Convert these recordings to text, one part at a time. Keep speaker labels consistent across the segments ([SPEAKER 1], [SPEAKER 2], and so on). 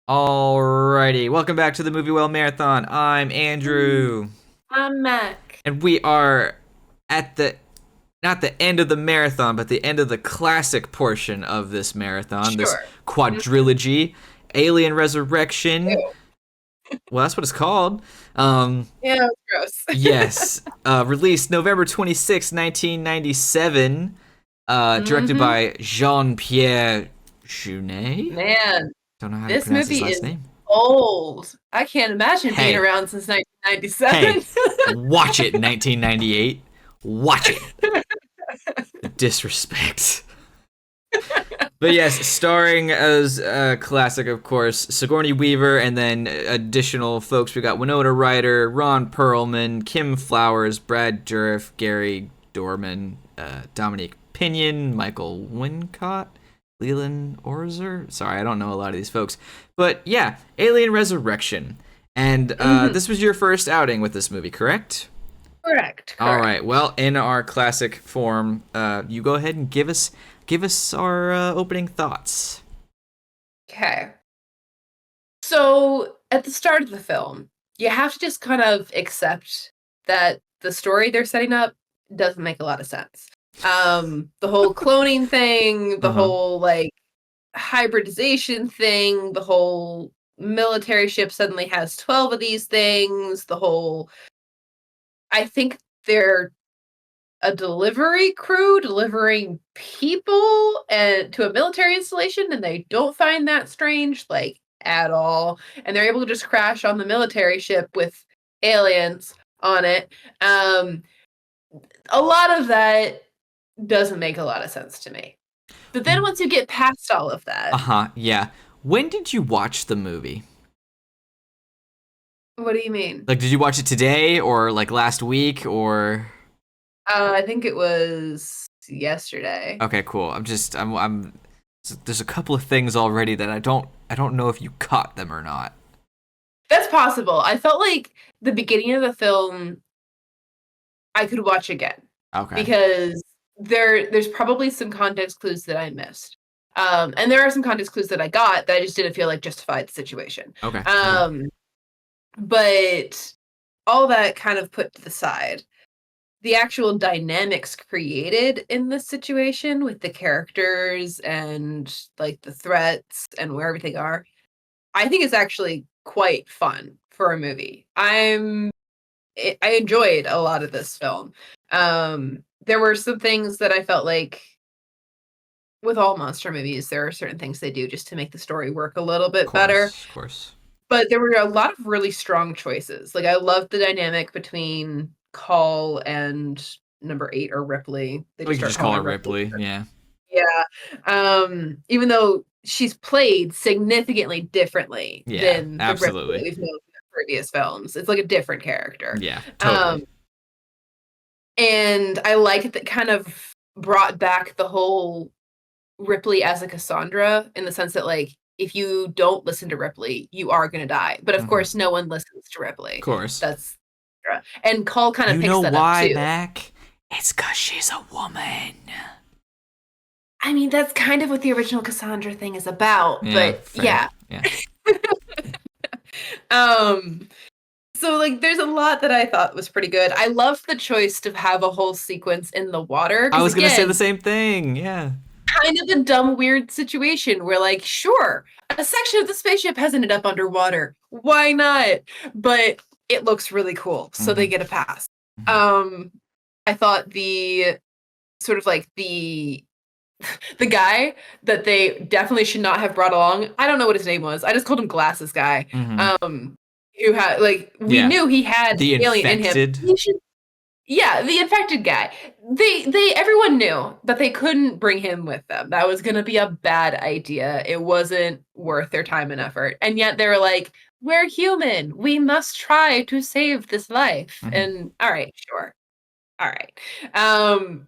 [SPEAKER 1] Alrighty, welcome back to the Movie Well Marathon. I'm Andrew,
[SPEAKER 2] I'm Mac.
[SPEAKER 1] and we are at the not the end of the marathon, but the end of the classic portion of this marathon, this
[SPEAKER 2] Sure.
[SPEAKER 1] quadrilogy, Alien Resurrection.
[SPEAKER 2] Ew.
[SPEAKER 1] Well, that's what it's called. Um,
[SPEAKER 2] Yeah, it was gross.
[SPEAKER 1] yes, released November 26, 1997. Directed
[SPEAKER 2] hmm
[SPEAKER 1] by Jean-Pierre Jeunet.
[SPEAKER 2] Man,
[SPEAKER 1] Don't know how to
[SPEAKER 2] this
[SPEAKER 1] pronounce his
[SPEAKER 2] movie
[SPEAKER 1] last
[SPEAKER 2] is
[SPEAKER 1] name.
[SPEAKER 2] old. I can't imagine being
[SPEAKER 1] Hey,
[SPEAKER 2] around since
[SPEAKER 1] hey,
[SPEAKER 2] 1997.
[SPEAKER 1] watch it in 1998. Watch it. The disrespect. But yes, starring as a classic, of course, Sigourney Weaver, and then additional folks. We got Winona Ryder, Ron Perlman, Kim Flowers, Brad Dourif, Gary Dorman, Dominique Pinion, Michael Wincott, Leland Orzer. Sorry, I don't know a lot of these folks. But yeah, Alien Resurrection. And
[SPEAKER 2] hmm
[SPEAKER 1] this was your first outing with this movie, correct?
[SPEAKER 2] Correct,
[SPEAKER 1] All
[SPEAKER 2] correct.
[SPEAKER 1] right. Well, in our classic form, you go ahead and give us our opening thoughts.
[SPEAKER 2] Okay. So, at the start of the film, you have to just kind of accept that the story they're setting up doesn't make a lot of sense. The whole cloning thing,
[SPEAKER 1] Uh
[SPEAKER 2] the
[SPEAKER 1] huh.
[SPEAKER 2] whole like hybridization thing, the whole military ship suddenly has 12 of these things, the whole I think they're a delivery crew delivering people and to a military installation and they don't find that strange like at all and they're able to just crash on the military ship with aliens on it. A lot of that doesn't make a lot of sense to me. But then once you get past all of
[SPEAKER 1] Uh
[SPEAKER 2] that,
[SPEAKER 1] huh. Yeah. When did you watch the movie?
[SPEAKER 2] what do you mean?
[SPEAKER 1] Like, did you watch it today or like last week or?
[SPEAKER 2] I think it was yesterday.
[SPEAKER 1] Okay, cool. I'm. There's a couple of things already that I don't know if you caught them or not.
[SPEAKER 2] That's possible. I felt like the beginning of the film I could watch again
[SPEAKER 1] Okay.
[SPEAKER 2] because there's probably some context clues that I missed. And there are some context clues that I got that I just didn't feel like justified the situation.
[SPEAKER 1] Okay. Okay.
[SPEAKER 2] Um, but all that kind of put to the side, the actual dynamics created in this situation with the characters and like the threats and where everything are, I think it's actually quite fun for a movie. I enjoyed a lot of this film. There were some things that I felt like with all monster movies, there are certain things they do just to make the story work a little
[SPEAKER 1] Of
[SPEAKER 2] bit better.
[SPEAKER 1] course. Of course.
[SPEAKER 2] But there were a lot of really strong choices. Like I loved the dynamic between Call and number 8 or Ripley. They
[SPEAKER 1] We
[SPEAKER 2] just
[SPEAKER 1] could
[SPEAKER 2] start
[SPEAKER 1] just call
[SPEAKER 2] calling
[SPEAKER 1] her
[SPEAKER 2] her Ripley.
[SPEAKER 1] Ripley. Yeah.
[SPEAKER 2] Yeah. Even though she's played significantly differently
[SPEAKER 1] Yeah.
[SPEAKER 2] than the Ripley that
[SPEAKER 1] Absolutely.
[SPEAKER 2] we've known from the previous films. It's like a different character.
[SPEAKER 1] Yeah.
[SPEAKER 2] Um,
[SPEAKER 1] Totally.
[SPEAKER 2] and I like that kind of brought back the whole Ripley as a Cassandra in the sense that, like, if you don't listen to Ripley, you are gonna die. But of
[SPEAKER 1] Mm-hmm.
[SPEAKER 2] course, no one listens to
[SPEAKER 1] Of
[SPEAKER 2] Ripley.
[SPEAKER 1] course.
[SPEAKER 2] That's and Call kind of
[SPEAKER 1] You
[SPEAKER 2] picks
[SPEAKER 1] know
[SPEAKER 2] that up
[SPEAKER 1] why,
[SPEAKER 2] too.
[SPEAKER 1] Mac? It's cause she's a woman.
[SPEAKER 2] I mean, that's kind of what the original Cassandra thing is about,
[SPEAKER 1] Yeah.
[SPEAKER 2] but
[SPEAKER 1] Fair.
[SPEAKER 2] yeah.
[SPEAKER 1] Yeah.
[SPEAKER 2] Um, so like there's a lot that I thought was pretty good. I love the choice to have a whole sequence in the water
[SPEAKER 1] I
[SPEAKER 2] because
[SPEAKER 1] was gonna say the
[SPEAKER 2] again,
[SPEAKER 1] same thing. Yeah.
[SPEAKER 2] kind of a dumb, weird situation where, like, sure, a section of the spaceship has ended up underwater. Why not? But it looks really cool, so they
[SPEAKER 1] Mm-hmm.
[SPEAKER 2] get a pass.
[SPEAKER 1] Mm-hmm.
[SPEAKER 2] Um, I thought the sort of like the guy that they definitely should not have brought along. I don't know what his name was. I just called him Glasses Guy.
[SPEAKER 1] Mm-hmm.
[SPEAKER 2] Um, who had like we
[SPEAKER 1] Yeah.
[SPEAKER 2] knew he had
[SPEAKER 1] The
[SPEAKER 2] alien in him.
[SPEAKER 1] infected.
[SPEAKER 2] He should yeah, the infected guy. They everyone knew that they couldn't bring him with them. That was gonna be a bad idea. It wasn't worth their time and effort. And yet they were like, "We're human. We must try to save this life."
[SPEAKER 1] Mm-hmm.
[SPEAKER 2] And all right, sure. All right. Um,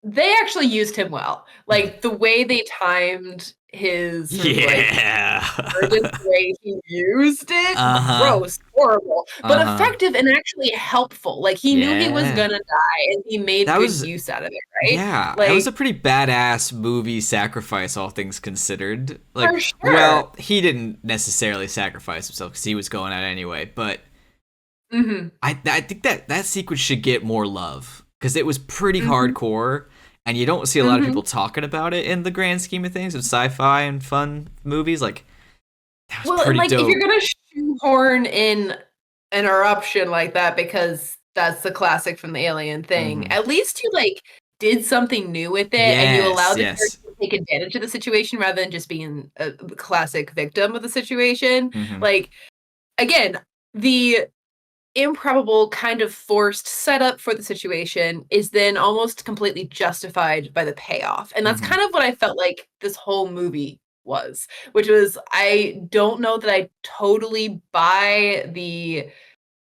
[SPEAKER 2] they actually used him well.
[SPEAKER 1] Mm-hmm.
[SPEAKER 2] Like the way they timed his sort of like
[SPEAKER 1] Yeah.
[SPEAKER 2] the way he used it,
[SPEAKER 1] Uh-huh.
[SPEAKER 2] gross, horrible, but
[SPEAKER 1] Uh-huh.
[SPEAKER 2] effective and actually helpful. Like he knew he was
[SPEAKER 1] Yeah.
[SPEAKER 2] gonna die and he made
[SPEAKER 1] That
[SPEAKER 2] good
[SPEAKER 1] was
[SPEAKER 2] use out of it, right?
[SPEAKER 1] Yeah, that was
[SPEAKER 2] Like
[SPEAKER 1] a pretty badass movie sacrifice, all things considered. Like,
[SPEAKER 2] for sure.
[SPEAKER 1] well, he didn't necessarily sacrifice himself because he was going out anyway, but
[SPEAKER 2] Hmm.
[SPEAKER 1] I think that sequence should get more love because it was pretty
[SPEAKER 2] Hmm.
[SPEAKER 1] hardcore, and you don't see a lot of
[SPEAKER 2] Hmm.
[SPEAKER 1] people talking about it in the grand scheme of things of sci-fi and fun movies. Like, that was
[SPEAKER 2] Well, and
[SPEAKER 1] pretty
[SPEAKER 2] like if you're
[SPEAKER 1] dope.
[SPEAKER 2] gonna shoehorn in an eruption like that because that's the classic from the Alien thing,
[SPEAKER 1] Hmm.
[SPEAKER 2] at least you like did something new with it and you
[SPEAKER 1] Yes,
[SPEAKER 2] allowed the
[SPEAKER 1] yes.
[SPEAKER 2] character to take advantage of the situation rather than just being a classic victim of the situation.
[SPEAKER 1] Hmm.
[SPEAKER 2] Like again, the improbable kind of forced setup for the situation is then almost completely justified by the payoff. And that's
[SPEAKER 1] Hmm.
[SPEAKER 2] kind of what I felt like this whole movie was, which was I don't know that I totally buy the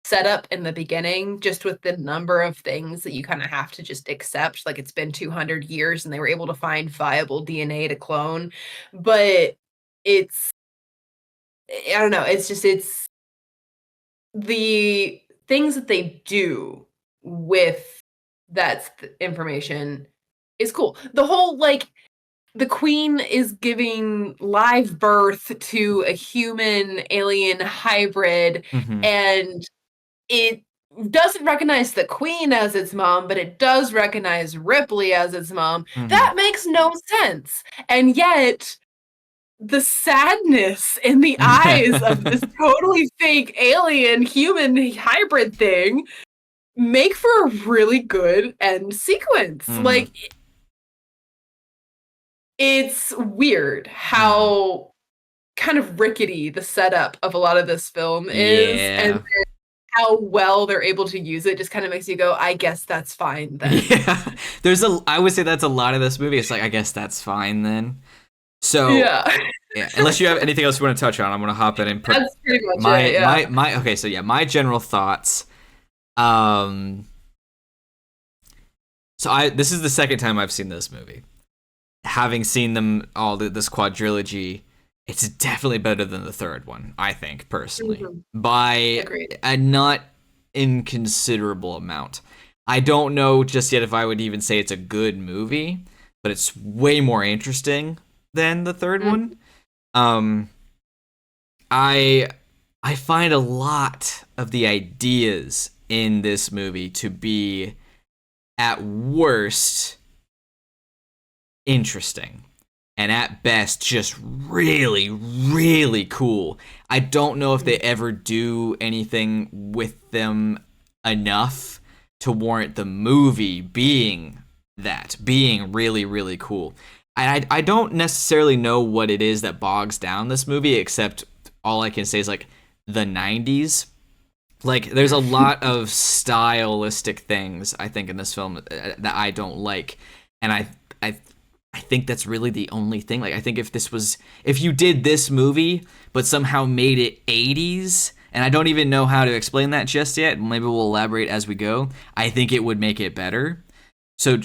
[SPEAKER 2] setup in the beginning, just with the number of things that you kind of have to just accept. Like it's been 200 years and they were able to find viable DNA to clone. But it's, I don't know, it's the things that they do with information is cool. The whole like the queen is giving live birth to a human alien hybrid
[SPEAKER 1] Hmm.
[SPEAKER 2] and it doesn't recognize the queen as its mom, but it does recognize Ripley as its mom.
[SPEAKER 1] Hmm.
[SPEAKER 2] That makes no sense. And yet the sadness in the eyes of this totally fake alien human hybrid thing make for a really good end sequence.
[SPEAKER 1] Hmm.
[SPEAKER 2] Like it's weird
[SPEAKER 1] Hmm.
[SPEAKER 2] how kind of rickety the setup of a lot of this film is and
[SPEAKER 1] Yeah.
[SPEAKER 2] how well they're able to use it just kind of makes you go, I guess that's fine then.
[SPEAKER 1] Yeah, I would say that's a lot of this movie. It's like, I guess that's fine then. So,
[SPEAKER 2] Yeah.
[SPEAKER 1] yeah, unless you have anything else you want to touch on, I'm gonna hop in and put
[SPEAKER 2] That's pretty much it, yeah.
[SPEAKER 1] okay, so yeah, my general thoughts. Um, so this is the second time I've seen this movie. Having seen them all, this quadrilogy, it's definitely better than the third one, I think, personally,
[SPEAKER 2] Mhm.
[SPEAKER 1] by
[SPEAKER 2] Agreed.
[SPEAKER 1] a not inconsiderable amount. I don't know just yet if I would even say it's a good movie, but it's way more interesting than the third
[SPEAKER 2] Mhm.
[SPEAKER 1] one. Um, I I find a lot of the ideas in this movie to be at worst interesting and at best just really really cool. I don't know if they ever do anything with them enough to warrant the movie being really really cool. I don't necessarily know what it is that bogs down this movie, except all I can say is like the 90s. Like there's a lot of stylistic things I think in this film that I don't like, and I I think that's really the only thing. Like I think if you did this movie but somehow made it 80s, and I don't even know how to explain that just yet, maybe we'll elaborate as we go, I think it would make it better. So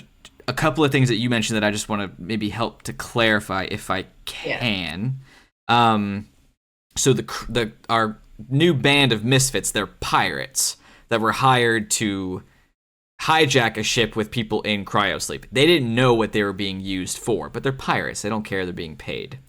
[SPEAKER 1] a couple of things that you mentioned that I just want to maybe help to clarify if I
[SPEAKER 2] Yeah.
[SPEAKER 1] can. Um, so the our new band of misfits, they're pirates that were hired to hijack a ship with people in cryosleep. They didn't know what they were being used for, but they're pirates. They don't care. They're being paid.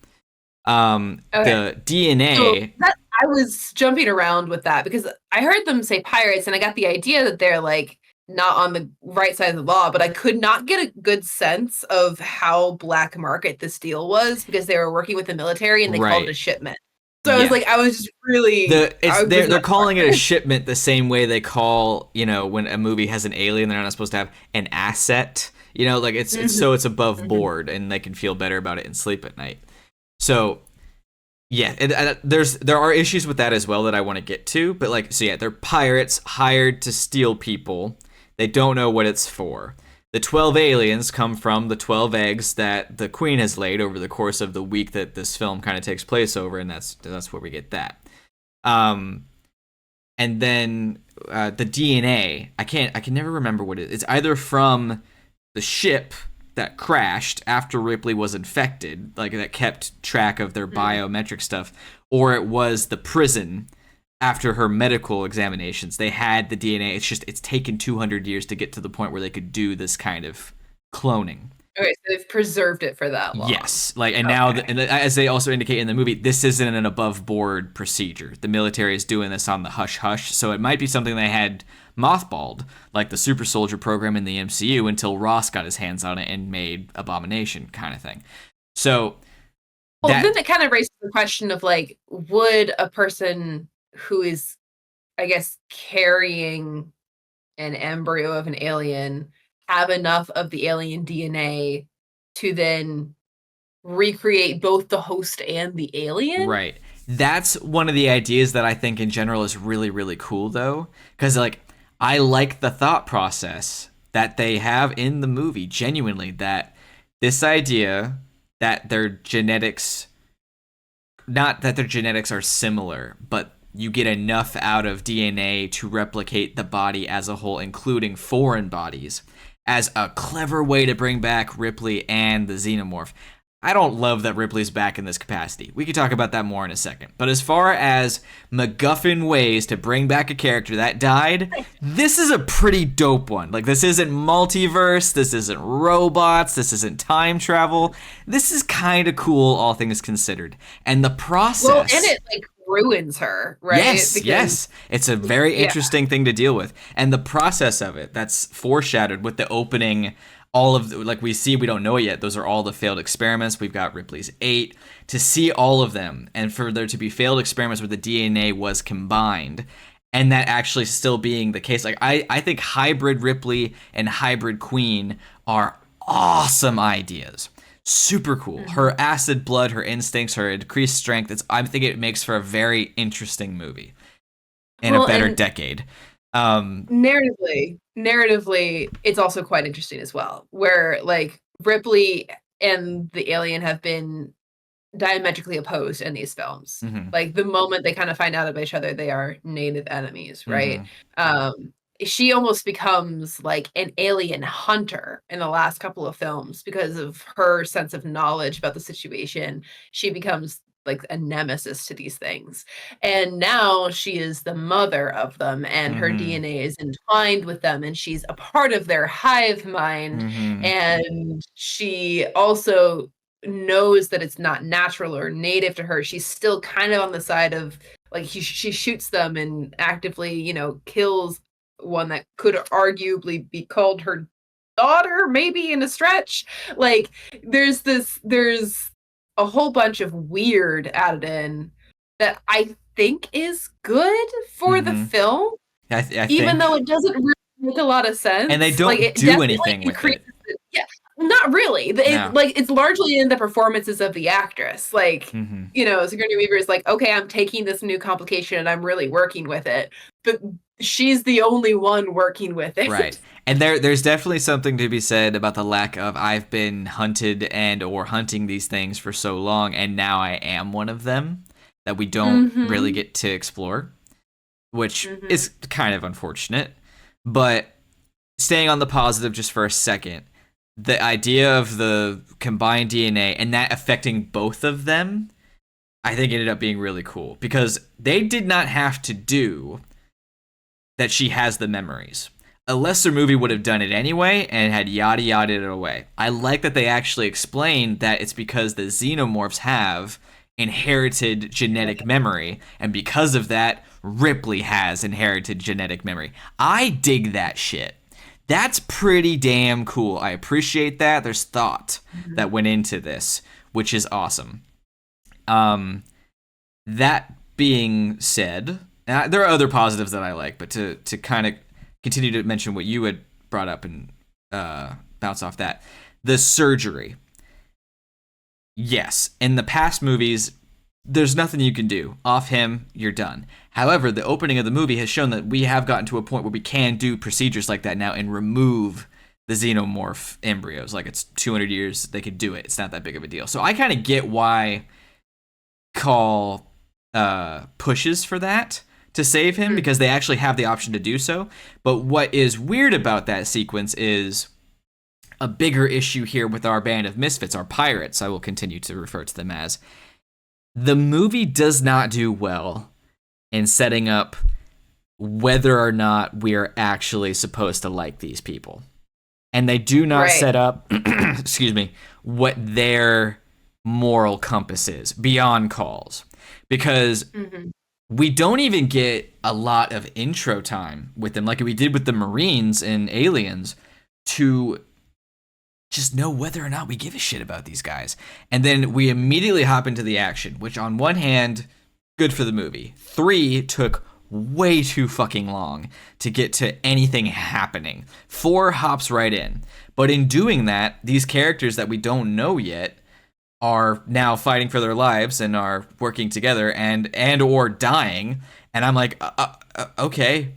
[SPEAKER 2] Okay.
[SPEAKER 1] The
[SPEAKER 2] So
[SPEAKER 1] DNA.
[SPEAKER 2] that I was jumping around with that because I heard them say pirates and I got the idea that they're like not on the right side of the law, but I could not get a good sense of how black market this deal was because they were working with the military and they called it a
[SPEAKER 1] Right.
[SPEAKER 2] shipment. So I was
[SPEAKER 1] Yeah.
[SPEAKER 2] like, I was just really, I was
[SPEAKER 1] They're
[SPEAKER 2] not
[SPEAKER 1] calling it a
[SPEAKER 2] smart.
[SPEAKER 1] shipment the same way they call, when a movie has an alien, they're not supposed to have an asset. Like it's
[SPEAKER 2] Mhm,
[SPEAKER 1] so it's above
[SPEAKER 2] mhm.
[SPEAKER 1] board and they can feel better about it and sleep at night. So yeah, there are issues with that as well that I want to get to, but like so yeah, they're pirates hired to steal people. They don't know what it's for. The 12 aliens come from the 12 eggs that the queen has laid over the course of the week that this film kind of takes place over, and that's where we get that. Um, and then the DNA, I can never remember what it is. It's either from the ship that crashed after Ripley was infected, like that kept track of their biometric stuff, or it was the prison after her medical examinations. They had the DNA. It's taken 200 years to get to the point where they could do this kind of cloning.
[SPEAKER 2] Okay, so they've preserved it for that long.
[SPEAKER 1] Yes, like, and now, and as they also indicate in the movie, this isn't an above board procedure. The military is doing this on the hush hush, so it might be something they had mothballed, like the super soldier program in the MCU, until Ross got his hands on it and made Abomination, kind of thing. So,
[SPEAKER 2] well, then it kind of raises the question of, like, would a person who is, I guess, carrying an embryo of an alien have enough of the alien DNA to then recreate both the host and the alien?
[SPEAKER 1] Right. That's one of the ideas that I think in general is really, really cool, though. Because, like, I like the thought process that they have in the movie, genuinely, that this idea that their genetics, not that their genetics are similar, but you get enough out of DNA to replicate the body as a whole, including foreign bodies, as a clever way to bring back Ripley and the xenomorph. I don't love that Ripley's back in this capacity. We could talk about that more in a second. But as far as MacGuffin ways to bring back a character that died, this is a pretty dope one. Like, this isn't multiverse, this isn't robots, this isn't time travel. This is kind of cool, all things considered. And the process...
[SPEAKER 2] Well, and it, like, ruins her, right?
[SPEAKER 1] Yes. It's a very interesting thing to deal with. And the process of it, that's foreshadowed with the opening... all of the, like, we don't know it yet. Those are all the failed experiments. We've got Ripley's 8. To see all of them, and for there to be failed experiments where the DNA was combined, and that actually still being the case. Like, I think hybrid Ripley and hybrid Queen are awesome ideas. Super cool. Her acid blood, her instincts, her increased strength. I think it makes for a very interesting movie in a better decade.
[SPEAKER 2] Narratively, it's also quite interesting as well, where, like, Ripley and the alien have been diametrically opposed in these films. Like, the moment they kind of find out about each other, they are native enemies, right? She almost becomes like an alien hunter in the last couple of films because of her sense of knowledge about the situation. She becomes like a nemesis to these things. And now she is the mother of them, and her DNA is entwined with them, and she's a part of their hive mind. And she also knows that it's not natural or native to her. She's still kind of on the side of, like, she shoots them and actively, kills one that could arguably be called her daughter, maybe in a stretch. Like, there's a whole bunch of weird added in that I think is good for the film, even though it doesn't really make a lot of sense.
[SPEAKER 1] And they don't do anything with it.
[SPEAKER 2] Yeah, not really. It's largely in the performances of the actress. Like, Sigourney Weaver is like, okay, I'm taking this new complication and I'm really working with it. But she's the only one working with it.
[SPEAKER 1] Right. And there's definitely something to be said about the lack of, I've been hunted and or hunting these things for so long, and now I am one of them, that we don't really get to explore, which is kind of unfortunate. But staying on the positive just for a second, the idea of the combined DNA and that affecting both of them, I think ended up being really cool, because they did not have to do that she has the memories. A lesser movie would have done it anyway and had yada yada it away. I like that they actually explained that it's because the xenomorphs have inherited genetic memory, and because of that, Ripley has inherited genetic memory. I dig that shit. That's pretty damn cool. I appreciate that. There's thought that went into this, which is awesome. That being said, there are other positives that I like, but to kind of continue to mention what you had brought up and bounce off that, the surgery. Yes, in the past movies, there's nothing you can do. Off him, you're done. However, the opening of the movie has shown that we have gotten to a point where we can do procedures like that now and remove the xenomorph embryos. Like, it's 200 years, they could do it. It's not that big of a deal. So I kind of get why Call pushes for that to save him, because they actually have the option to do so. But what is weird about that sequence is a bigger issue here with our band of misfits, our pirates, I will continue to refer to them as. The movie does not do well in setting up whether or not we are actually supposed to like these people. And they do not set up, excuse me, what their moral compass is beyond calls. Because we don't even get a lot of intro time with them, like we did with the Marines in Aliens, to just know whether or not we give a shit about these guys. And then we immediately hop into the action, which on one hand, good for the movie. 3 took way too fucking long to get to anything happening. 4 hops right in. But in doing that, these characters that we don't know yet are now fighting for their lives and are working together and or dying. And I'm like, okay,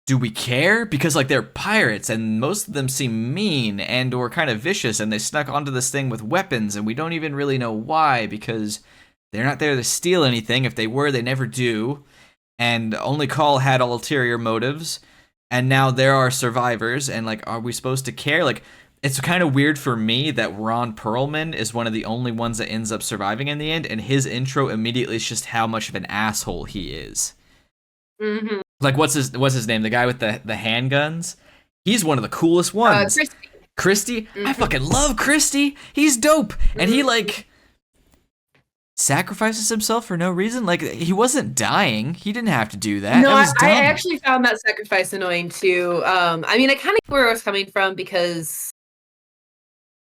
[SPEAKER 1] do we care? Because like they're pirates and most of them seem mean and or kind of vicious, and they snuck onto this thing with weapons and we don't even really know why, because they're not there to steal anything. If they were, they never do. And only Call had ulterior motives, and now there are survivors, and like, are we supposed to care? Like, it's kind of weird for me that Ron Perlman is one of the only ones that ends up surviving in the end, and his intro immediately is just how much of an asshole he is. Like, what's his name? The guy with the handguns? He's one of the coolest ones. Christy? I fucking love Christy. He's dope. And he, like, sacrifices himself for no reason. Like, he wasn't dying. He didn't have to do that.
[SPEAKER 2] No,
[SPEAKER 1] that
[SPEAKER 2] I actually found that sacrifice annoying too. I mean, I kind of get where I was coming from, because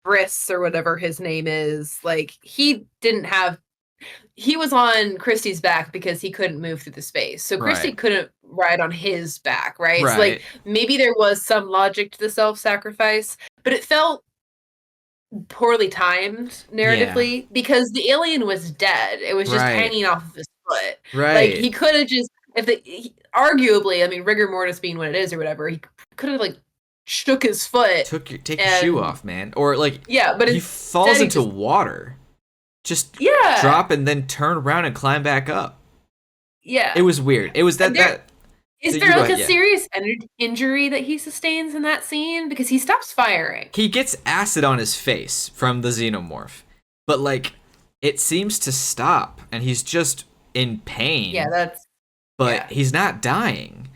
[SPEAKER 2] Briss, or whatever his name is, like, he was on Christy's back because he couldn't move through the space. So Christy couldn't ride on his back, right? So, like, maybe there was some logic to the self-sacrifice, but it felt poorly timed narratively, because the alien was dead. It was just hanging off of his foot. Like, he could have just, arguably, I mean, rigor mortis being what it is or whatever, he could have, like, shook his foot.
[SPEAKER 1] Take your shoe off, man. Or, like,
[SPEAKER 2] but
[SPEAKER 1] he falls into water. Just drop and then turn around and climb back up.
[SPEAKER 2] Yeah.
[SPEAKER 1] It was weird. It was that
[SPEAKER 2] Is there like a serious injury that he sustains in that scene? Because he stops firing.
[SPEAKER 1] He gets acid on his face from the xenomorph. But, like, it seems to stop, and he's just in pain. But he's not dying.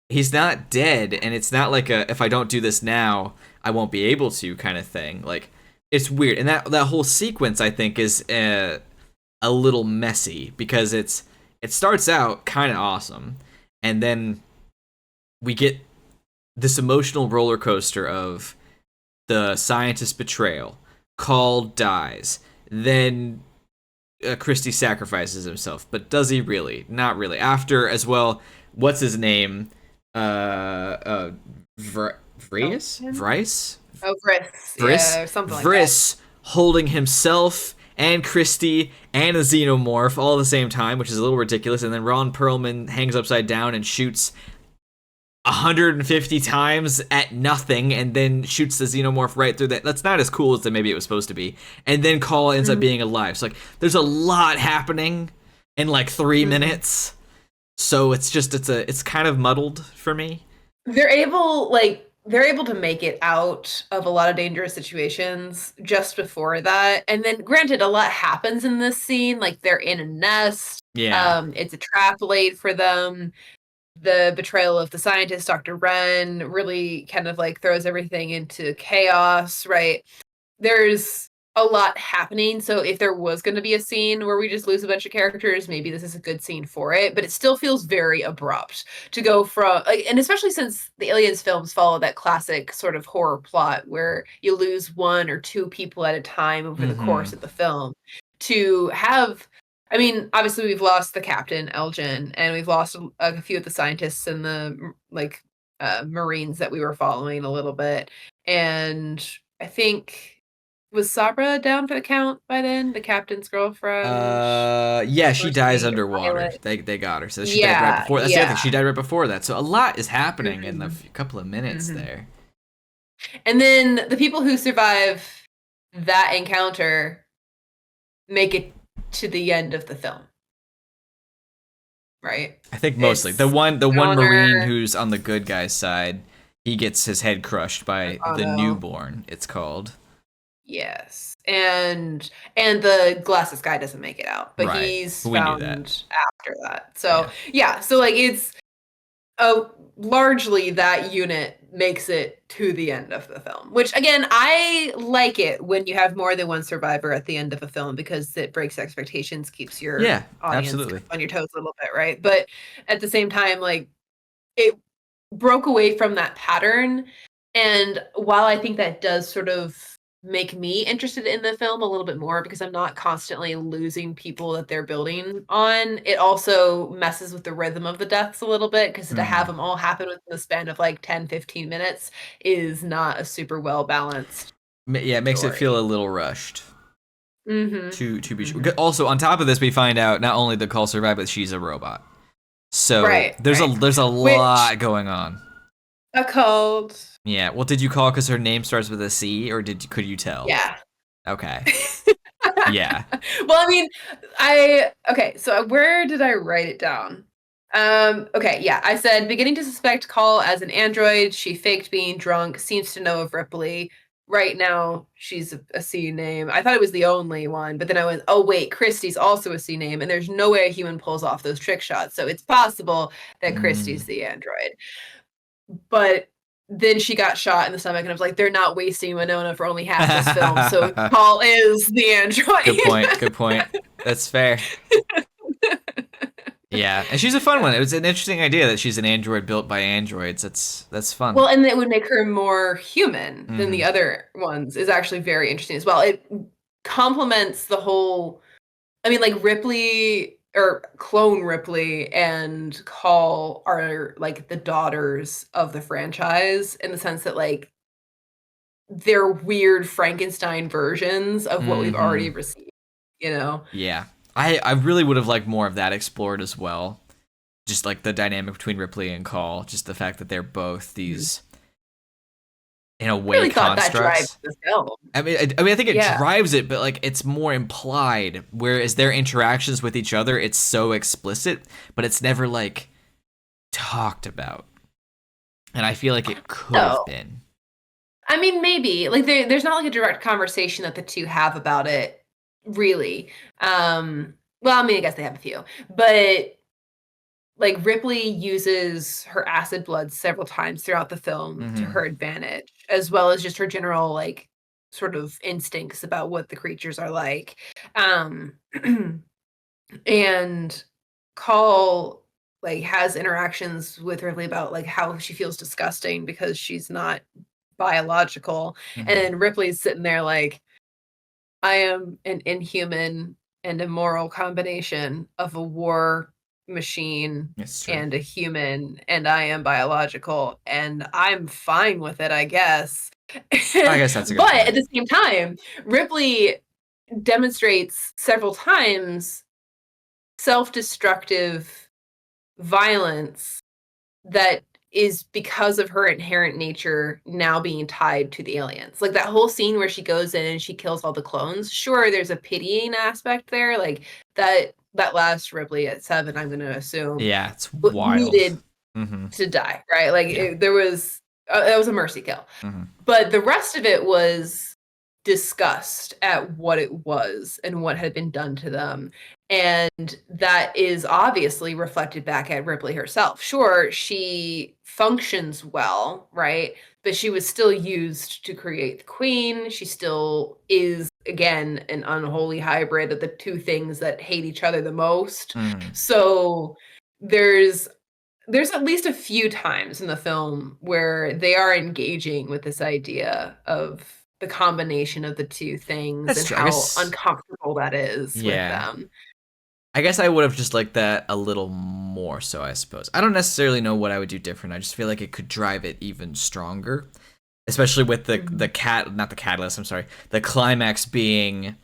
[SPEAKER 1] He's not dead, and it's not like a, if I don't do this now, I won't be able to kind of thing. Like, it's weird. And that whole sequence, I think, is a little messy, because it starts out kind of awesome, and then we get this emotional roller coaster of the scientist's betrayal. Call dies. Then Christie sacrifices himself. But does he really? Not really. After, as well, what's his name? Vrice?
[SPEAKER 2] Oh, Vriss. Yeah, something like
[SPEAKER 1] Vriss holding himself and Christie and a xenomorph all at the same time, which is a little ridiculous. And then Ron Perlman hangs upside down and shoots 150 times at nothing, and then shoots the xenomorph right through that. That's not as cool as maybe it was supposed to be. And then Call ends up being alive. So, like, there's a lot happening in like 3 minutes. So it's kind of muddled for me.
[SPEAKER 2] They're able to make it out of a lot of dangerous situations just before that. And then, granted, a lot happens in this scene. Like, they're in a nest.
[SPEAKER 1] Yeah.
[SPEAKER 2] It's a trap laid for them. The betrayal of the scientist, Dr. Wren, really kind of like throws everything into chaos, right? There's a lot happening. So if there was going to be a scene where we just lose a bunch of characters, maybe this is a good scene for it. But it still feels very abrupt to go from, and especially since the Aliens films follow that classic sort of horror plot where you lose 1 or 2 people at a time over the course of the film, to have, I mean, obviously we've lost the captain, Elgin, and we've lost a few of the scientists and the Marines that we were following a little bit. And I think, was Sabra down for the count by then? The captain's girlfriend?
[SPEAKER 1] Yeah, she dies underwater. They got her. So she died right before. That's the other thing. She died right before that. So a lot is happening in the couple of minutes there.
[SPEAKER 2] And then the people who survive that encounter make it to the end of the film. Right?
[SPEAKER 1] I think mostly. The one Marine who's on the good guy's side He gets his head crushed by
[SPEAKER 2] Oh
[SPEAKER 1] the
[SPEAKER 2] no.
[SPEAKER 1] newborn, it's called.
[SPEAKER 2] Yes. And the glasses guy doesn't make it out, but
[SPEAKER 1] Right.
[SPEAKER 2] he's
[SPEAKER 1] We knew that.
[SPEAKER 2] found after that. So
[SPEAKER 1] Yeah.
[SPEAKER 2] yeah, so like it's largely that unit makes it to the end of the film, which again, I like it when you have more than one survivor at the end of a film because it breaks expectations, keeps your
[SPEAKER 1] Yeah,
[SPEAKER 2] audience
[SPEAKER 1] absolutely.
[SPEAKER 2] on your toes a little bit, right? But at the same time, like it broke away from that pattern. And while I think that does sort of make me interested in the film a little bit more because I'm not constantly losing people that they're building on, it also messes with the rhythm of the deaths a little bit because to have
[SPEAKER 1] Mm.
[SPEAKER 2] them all happen within the span of like 10, 15 minutes is not a super well balanced
[SPEAKER 1] Yeah, it makes it feel
[SPEAKER 2] story.
[SPEAKER 1] a little rushed.
[SPEAKER 2] Mhm.
[SPEAKER 1] To be sure.
[SPEAKER 2] Mhm.
[SPEAKER 1] Also, on top of this, we find out not only did Call survive, but she's a robot. So
[SPEAKER 2] Right, right.
[SPEAKER 1] there's a
[SPEAKER 2] Which
[SPEAKER 1] lot going on.
[SPEAKER 2] a called
[SPEAKER 1] Yeah. Well, did you call because her name starts with a C, or could you tell?
[SPEAKER 2] yeah.
[SPEAKER 1] Okay. Yeah.
[SPEAKER 2] Well, I mean, I okay, so where did I write it down? Okay, yeah, I said beginning to suspect Call as an android. She faked being drunk, seems to know of Ripley. Right now, she's a C name. I thought it was the only one, but then I went, oh wait, Christie's also a C name, and there's no way a human pulls off those trick shots. So it's possible that Christie's
[SPEAKER 1] Mm.
[SPEAKER 2] the android. But then she got shot in the stomach, and I was like, they're not wasting Winona for only half this film. So Paul is the
[SPEAKER 1] Good point.
[SPEAKER 2] android.
[SPEAKER 1] Good point. That's fair. Yeah, and she's a fun one. It was an interesting idea that she's an android built by androids. That's fun.
[SPEAKER 2] Well, and it would make her more human than the
[SPEAKER 1] Hmm.
[SPEAKER 2] other ones is actually very interesting as well. It complements the whole I mean, like Ripley or clone Ripley and Call are like the daughters of the franchise in the sense that like they're weird Frankenstein versions of what we've already
[SPEAKER 1] Hmm.
[SPEAKER 2] received, you know?
[SPEAKER 1] Yeah, I really would have liked more of that explored as well. Just like the dynamic between Ripley and Call, just the fact that they're both
[SPEAKER 2] Mhm.
[SPEAKER 1] these in a way
[SPEAKER 2] Really thought that drives
[SPEAKER 1] constructs.
[SPEAKER 2] the film.
[SPEAKER 1] I think it
[SPEAKER 2] Yeah.
[SPEAKER 1] drives it, but like it's more implied. Whereas their interactions with each other, it's so explicit, but it's never like talked about. And I feel like it could have
[SPEAKER 2] So,
[SPEAKER 1] been.
[SPEAKER 2] I mean, maybe like there's not like a direct conversation that the two have about it, really. Well, I mean, I guess they have a few, but like Ripley uses her acid blood several times throughout the film to
[SPEAKER 1] Hmm.
[SPEAKER 2] her advantage, as well as just her general like sort of instincts about what the creatures are like. Um, and Call like has interactions with Ripley about like how she feels disgusting because she's not biological. And
[SPEAKER 1] Hmm.
[SPEAKER 2] then Ripley's sitting there like, I am an inhuman and immoral combination of a war machine
[SPEAKER 1] It's true.
[SPEAKER 2] and a human, and I am biological, and I'm fine with it, I guess.
[SPEAKER 1] I guess that's a good
[SPEAKER 2] But at
[SPEAKER 1] point.
[SPEAKER 2] the same time, Ripley demonstrates several times self-destructive violence that is because of her inherent nature now being tied to the aliens. Like that whole scene where she goes in and she kills all the clones. Sure, there's a pitying aspect there, like that last Ripley at 7, I'm gonna assume,
[SPEAKER 1] Yeah, it's wild.
[SPEAKER 2] needed
[SPEAKER 1] Hmm.
[SPEAKER 2] to die, right? Like
[SPEAKER 1] Yeah.
[SPEAKER 2] there was that was a mercy kill.
[SPEAKER 1] Hmm.
[SPEAKER 2] But the rest of it was disgust at what it was and what had been done to them. And that is obviously reflected back at Ripley herself. Sure, she functions well, right? But she was still used to create the queen. She still is, again, an unholy hybrid of the two things that hate each other the most.
[SPEAKER 1] Hmm.
[SPEAKER 2] So there's there's at least a few times in the film where they are engaging with this idea of the combination of the two things
[SPEAKER 1] That's
[SPEAKER 2] and
[SPEAKER 1] true. I
[SPEAKER 2] how
[SPEAKER 1] guess.
[SPEAKER 2] uncomfortable that is with
[SPEAKER 1] Yeah.
[SPEAKER 2] them.
[SPEAKER 1] I guess I would have just liked that a little more so, I suppose. I don't necessarily know what I would do different. I just feel like it could drive it even stronger. Especially with the
[SPEAKER 2] Mhm.
[SPEAKER 1] cat not the catalyst, I'm sorry. The climax being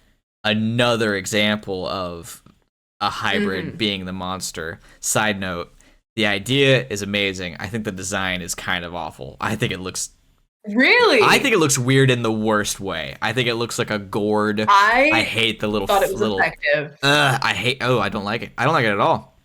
[SPEAKER 1] another example of a hybrid
[SPEAKER 2] Mhm.
[SPEAKER 1] being the monster. Side note, the idea is amazing. I think the design is kind of awful. I think
[SPEAKER 2] Really?
[SPEAKER 1] it looks weird in the worst way. I think it looks like a gourd. I
[SPEAKER 2] I
[SPEAKER 1] hate the little
[SPEAKER 2] thought it was
[SPEAKER 1] little.
[SPEAKER 2] effective.
[SPEAKER 1] I hate. Oh, I don't like it. I don't like it at all.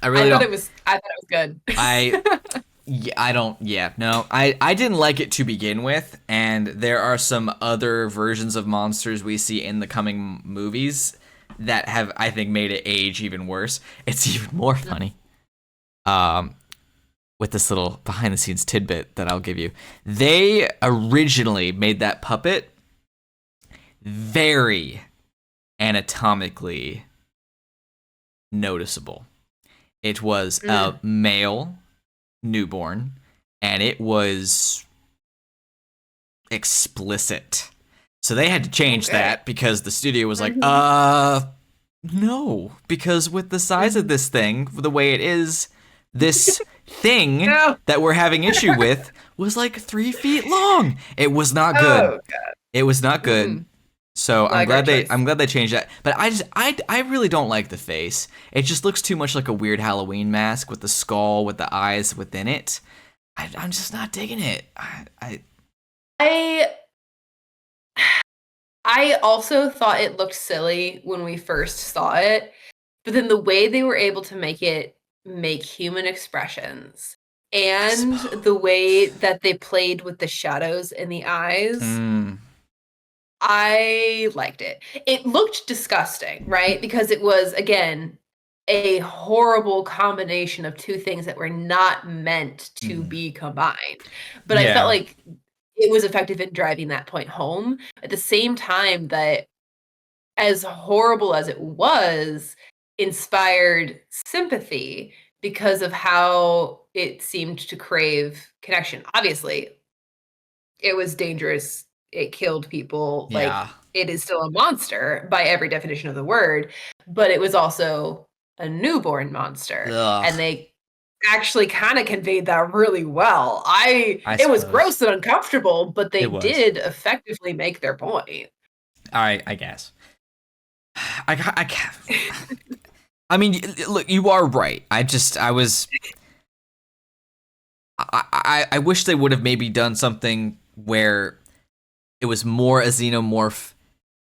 [SPEAKER 1] I
[SPEAKER 2] I
[SPEAKER 1] really
[SPEAKER 2] thought
[SPEAKER 1] don't.
[SPEAKER 2] it was I thought it was
[SPEAKER 1] I
[SPEAKER 2] good.
[SPEAKER 1] Yeah, I don't. Yeah, no, I didn't like it to begin with, and there are some other versions of monsters we see in the coming movies that have, I think, made it age even worse. It's even more funny. Um, with this little behind the scenes tidbit that I'll give you, they originally made that puppet very anatomically noticeable. It was a male newborn, and it was explicit. So they had to change that because the studio was like, no, because with the size of this thing, the way it is, this thing
[SPEAKER 2] No.
[SPEAKER 1] that we're having issue with was like 3 feet long. It was not good.
[SPEAKER 2] Oh God.
[SPEAKER 1] It was not good. So
[SPEAKER 2] Not a great choice.
[SPEAKER 1] I'm glad they changed that. But I really don't like the face. It just looks too much like a weird Halloween mask with the skull with the eyes within it. I'm just not digging it.
[SPEAKER 2] I also thought it looked silly when we first saw it, but then the way they were able to make human expressions and the way that they played with the shadows in the eyes, I liked it. It looked disgusting, right? Because it was, again, a horrible combination of two things that were not meant to be combined. But I felt like it was effective in driving that point home. At the same time that, as horrible as it was, inspired sympathy because of how it seemed to crave connection. Obviously, it was dangerous. It killed people.
[SPEAKER 1] Yeah.
[SPEAKER 2] Like, it is still a monster by every definition of the word, but it was also a newborn monster.
[SPEAKER 1] Ugh.
[SPEAKER 2] And they actually kind of conveyed that really well.
[SPEAKER 1] I
[SPEAKER 2] It was
[SPEAKER 1] suppose.
[SPEAKER 2] gross and uncomfortable, but they
[SPEAKER 1] It was.
[SPEAKER 2] did effectively make their point.
[SPEAKER 1] I guess. I mean, look, you are right. I wish they would have maybe done something where it was more a xenomorph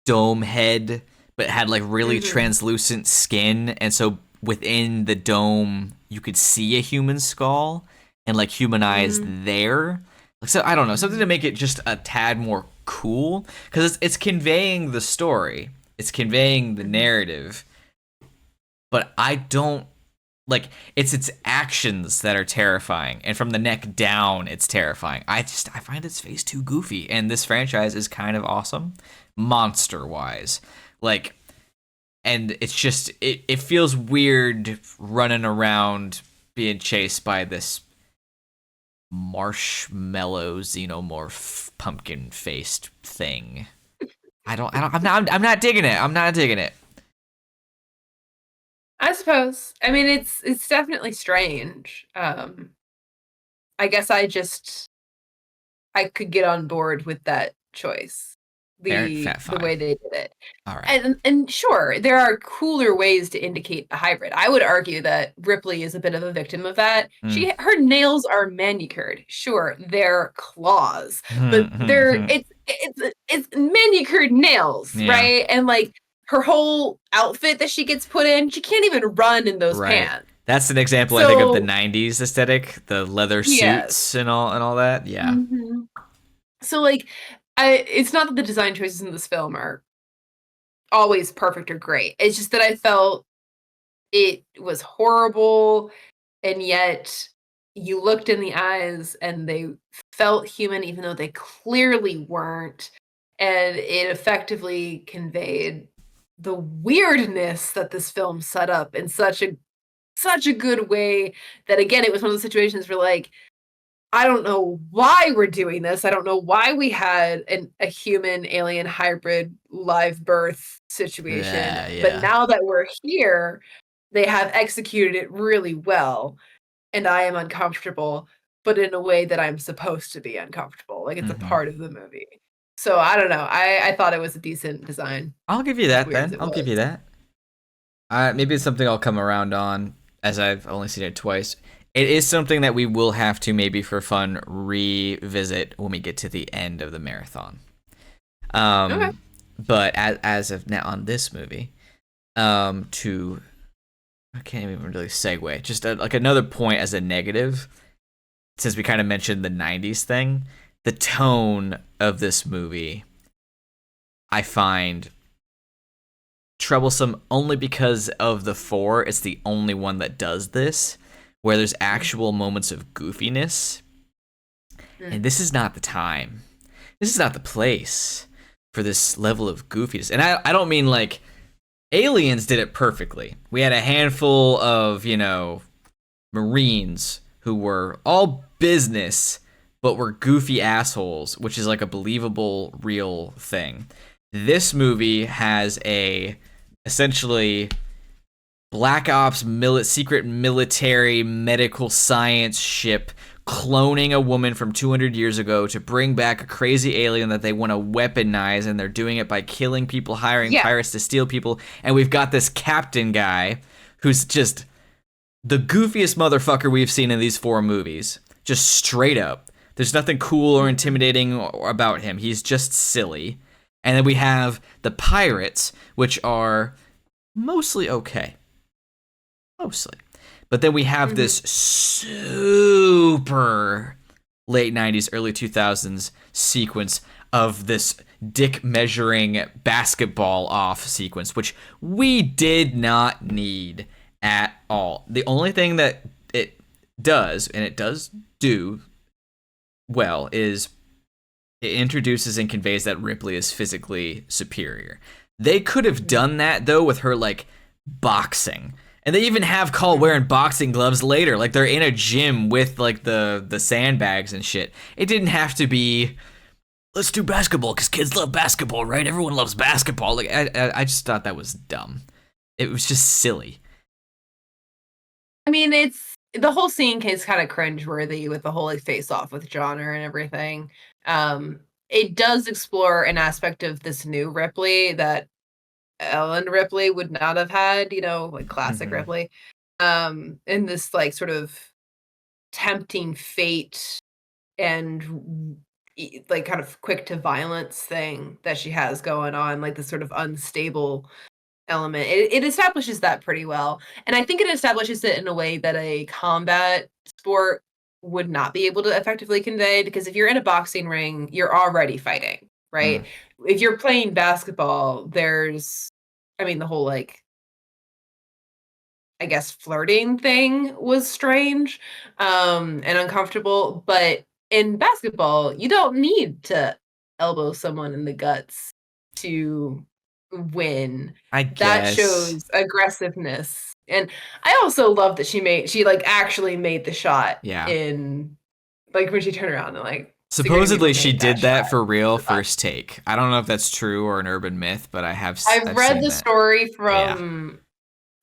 [SPEAKER 1] dome head, but had like really translucent skin, and so within the dome you could see a human skull and like human eyes there. Like, so I don't know, something to make it just a tad more cool, because it's conveying the story, it's conveying the narrative, but I don't like it's actions that are terrifying, and from the neck down it's terrifying. I find its face too goofy, and this franchise is kind of awesome monster wise, like, and it's just it feels weird running around being chased by this marshmallow xenomorph pumpkin faced thing. I'm not digging it. I'm not digging it.
[SPEAKER 2] I suppose. I mean, it's definitely strange. I guess I could get on board with that choice. The
[SPEAKER 1] Fine.
[SPEAKER 2] way they did it.
[SPEAKER 1] All right.
[SPEAKER 2] And sure, there are cooler ways to indicate a hybrid. I would argue that Ripley is a bit of a victim of that. Her nails are manicured. Sure, they're claws, but it's manicured nails, right? And like her whole outfit that she gets put in, she can't even run in those pants.
[SPEAKER 1] That's an example, I think, of the '90s aesthetic, the leather suits and all that. Yeah.
[SPEAKER 2] So like, it's not that the design choices in this film are always perfect or great. It's just that I felt it was horrible, and yet you looked in the eyes and they felt human, even though they clearly weren't. And it effectively conveyed the weirdness that this film set up in such a good way that, again, it was one of those situations where, like, I don't know why we're doing this. I don't know why we had a human alien hybrid live birth situation. But now that we're here, they have executed it really well. And I am uncomfortable, but in a way that I'm supposed to be uncomfortable. Like, it's a part of the movie. So I don't know. I thought it was a decent design.
[SPEAKER 1] I'll give you that then. I'll give you that. Maybe it's something I'll come around on, as I've only seen it twice. It is something that we will have to, maybe for fun, revisit when we get to the end of the marathon. Okay. But as of now on this movie, I can't even really segue. Just like another point as a negative. since we kind of mentioned the 90s thing, the tone of this movie I find troublesome only because of the 4. It's the only one that does this, where there's actual moments of goofiness. And this is not the time. This is not the place for this level of goofiness. And I don't mean like Aliens did it perfectly. We had a handful of, Marines who were all business, but were goofy assholes, which is like a believable, real thing. This movie has a essentially Black Ops secret military medical science ship cloning a woman from 200 years ago to bring back a crazy alien that they want to weaponize, and they're doing it by killing people, hiring pirates to steal people. And we've got this captain guy who's just the goofiest motherfucker we've seen in these 4 movies. Just straight up. There's nothing cool or intimidating about him. He's just silly. And then we have the pirates, which are mostly okay. Mostly. But then we have this super late 90s, early 2000s sequence of this dick measuring basketball off sequence, which we did not need at all. The only thing that it does, and it does do well, is it introduces and conveys that Ripley is physically superior. They could have done that, though, with her, like, boxing. And they even have Call wearing boxing gloves later. Like, they're in a gym with, like, the sandbags and shit. It didn't have to be, let's do basketball, because kids love basketball, right? Everyone loves basketball. Like, I just thought that was dumb. It was just silly.
[SPEAKER 2] I mean, the whole scene is kind of cringeworthy with the whole like face off with Johnner and everything. It does explore an aspect of this new Ripley that Ellen Ripley would not have had, like classic Ripley. In this like sort of tempting fate and like kind of quick to violence thing that she has going on, like this sort of unstable element. It establishes that pretty well. And I think it establishes it in a way that a combat sport would not be able to effectively convey, because if you're in a boxing ring, you're already fighting, right? If you're playing basketball, there's the whole like I guess flirting thing was strange and uncomfortable, but in basketball, you don't need to elbow someone in the guts to win.
[SPEAKER 1] I guess.
[SPEAKER 2] That shows aggressiveness. And I also love that she like actually made the shot in like when she turned around and like
[SPEAKER 1] supposedly she did that for real first take. I don't know if that's true or an urban myth, but I've
[SPEAKER 2] read the story from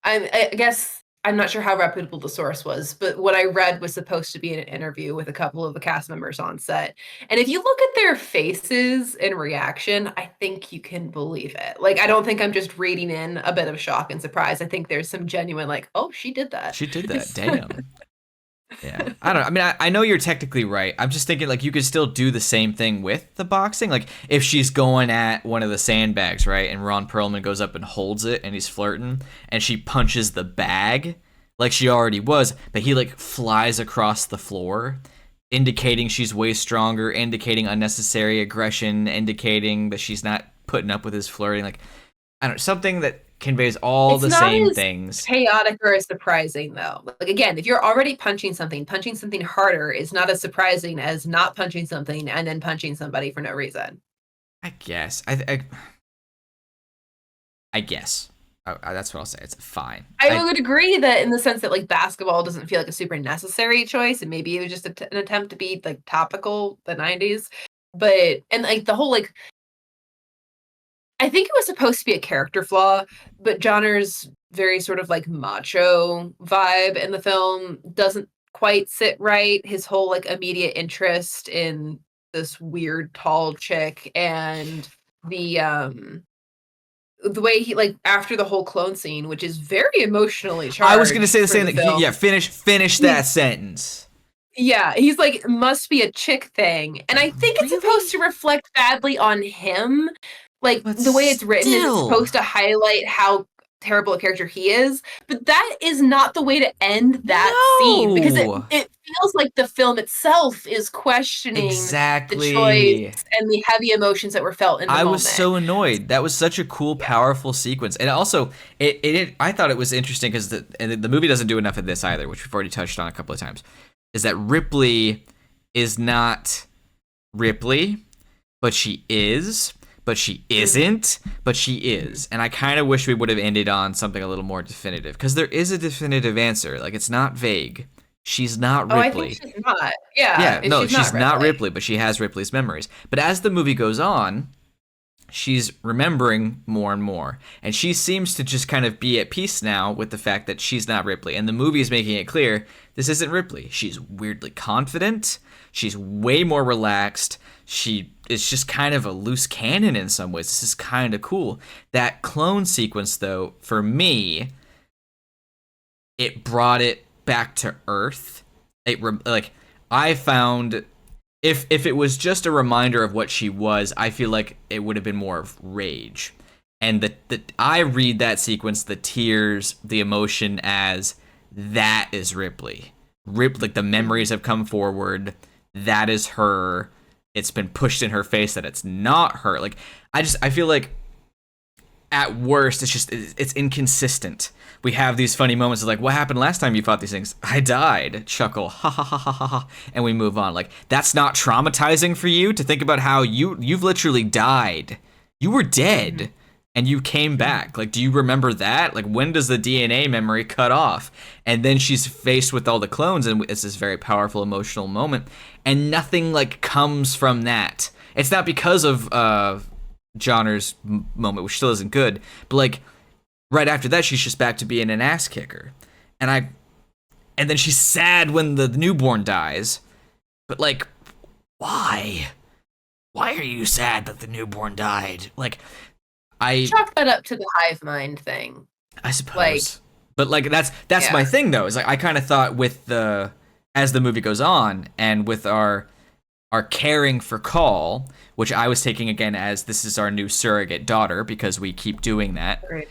[SPEAKER 2] I guess I'm not sure how reputable the source was, but what I read was supposed to be an interview with a couple of the cast members on set. And if you look at their faces and reaction, I think you can believe it. Like, I don't think I'm just reading in a bit of shock and surprise. I think there's some genuine like, oh, she did that.
[SPEAKER 1] She did that. Damn. Yeah. I don't know. I mean, I know you're technically right. I'm just thinking like you could still do the same thing with the boxing. Like if she's going at one of the sandbags, right? And Ron Perlman goes up and holds it and he's flirting and she punches the bag like she already was, but he like flies across the floor, indicating she's way stronger, indicating unnecessary aggression, indicating that she's not putting up with his flirting. Like, I don't know, something that conveys all the same things.
[SPEAKER 2] Chaotic or as surprising though. Like again, if you're already punching something harder is not as surprising as not punching something and then punching somebody for no reason.
[SPEAKER 1] I guess. I guess. That's what I'll say. It's fine.
[SPEAKER 2] I would agree that in the sense that like basketball doesn't feel like a super necessary choice, and maybe it was just an attempt to be like topical the 90s. But and like the whole like I think it was supposed to be a character flaw, but Johnner's very sort of like macho vibe in the film doesn't quite sit right. His whole like immediate interest in this weird tall chick and the way he like after the whole clone scene, which is very emotionally charged.
[SPEAKER 1] I was going to say the same thing. Yeah, finish that sentence.
[SPEAKER 2] Yeah, he's like, must be a chick thing. And I think it's supposed to reflect badly on him. Like, the way it's written is it's supposed to highlight how terrible a character he is, but that is not the way to end that scene, because it
[SPEAKER 1] No.
[SPEAKER 2] feels like the film itself is questioning the choice
[SPEAKER 1] Exactly.
[SPEAKER 2] and the heavy emotions that were felt in the
[SPEAKER 1] I was
[SPEAKER 2] moment.
[SPEAKER 1] so annoyed. That was such a cool, powerful sequence, and also I thought it was interesting because the movie doesn't do enough of this either, which we've already touched on a couple of times. Is that Ripley is not Ripley, but she is, but she isn't, but she is, and I kind of wish we would have ended on something a little more definitive because there is a definitive answer. Like it's not vague. She's not
[SPEAKER 2] Oh, I think
[SPEAKER 1] Ripley.
[SPEAKER 2] she's not. Yeah,
[SPEAKER 1] Yeah, no,
[SPEAKER 2] she's
[SPEAKER 1] she's
[SPEAKER 2] not
[SPEAKER 1] not
[SPEAKER 2] Ripley.
[SPEAKER 1] Ripley, but she has Ripley's memories. But as the movie goes on, she's remembering more and more. And she seems to just kind of be at peace now with the fact that she's not Ripley. And the movie is making it clear this isn't Ripley. She's weirdly confident. She's way more relaxed. She is just kind of a loose cannon in some ways. This is kind of cool. That clone sequence, though, for me, it brought it back to Earth. Like I found if it was just a reminder of what she was, I feel like it would have been more of rage. And the I read that sequence, the tears, the emotion as that is Ripley. Like the memories have come forward. That is her. It's been pushed in her face that it's not her. Like I feel like at worst it's inconsistent. We have these funny moments of like, what happened last time you fought these things? I died. Chuckle, ha ha ha ha ha ha, and we move on. Like that's not traumatizing for you to think about how you've literally died. You were dead and you came back. Like, do you remember that? Like, when does the DNA memory cut off? And then she's faced with all the clones, and it's this very powerful emotional moment, and nothing like comes from that. It's not because of Johnner's moment, which still isn't good, but like right after that, she's just back to being an ass kicker, and then she's sad when the newborn dies, but like, why? Why are you sad that the newborn died? Like,
[SPEAKER 2] Chalk that up to the hive mind thing.
[SPEAKER 1] I suppose,
[SPEAKER 2] Like,
[SPEAKER 1] but like that's my thing though. Is like I kind of thought with the as the movie goes on and with our caring for Call, which I was taking again as this is our new surrogate daughter because we keep doing that.
[SPEAKER 2] right.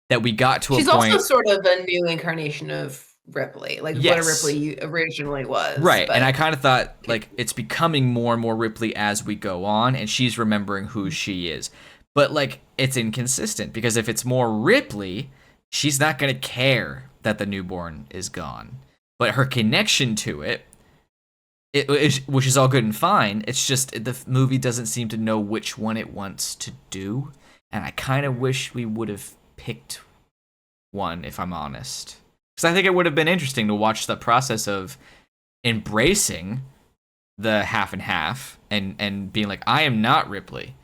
[SPEAKER 1] That we got to
[SPEAKER 2] She's
[SPEAKER 1] a
[SPEAKER 2] also
[SPEAKER 1] point,
[SPEAKER 2] sort of a new incarnation of Ripley, like what a
[SPEAKER 1] yes,
[SPEAKER 2] Ripley originally was.
[SPEAKER 1] right, and I
[SPEAKER 2] But
[SPEAKER 1] kind of thought like it's becoming more and more Ripley as we go on, and she's remembering who she is, but like it's inconsistent because if it's more Ripley, she's not gonna care that the newborn is gone, but her connection to which is all good and fine. It's just the movie doesn't seem to know which one it wants to do, and I kind of wish we would have picked one, if I'm honest, because I think it would have been interesting to watch the process of embracing the half and half and being like, I am not Ripley.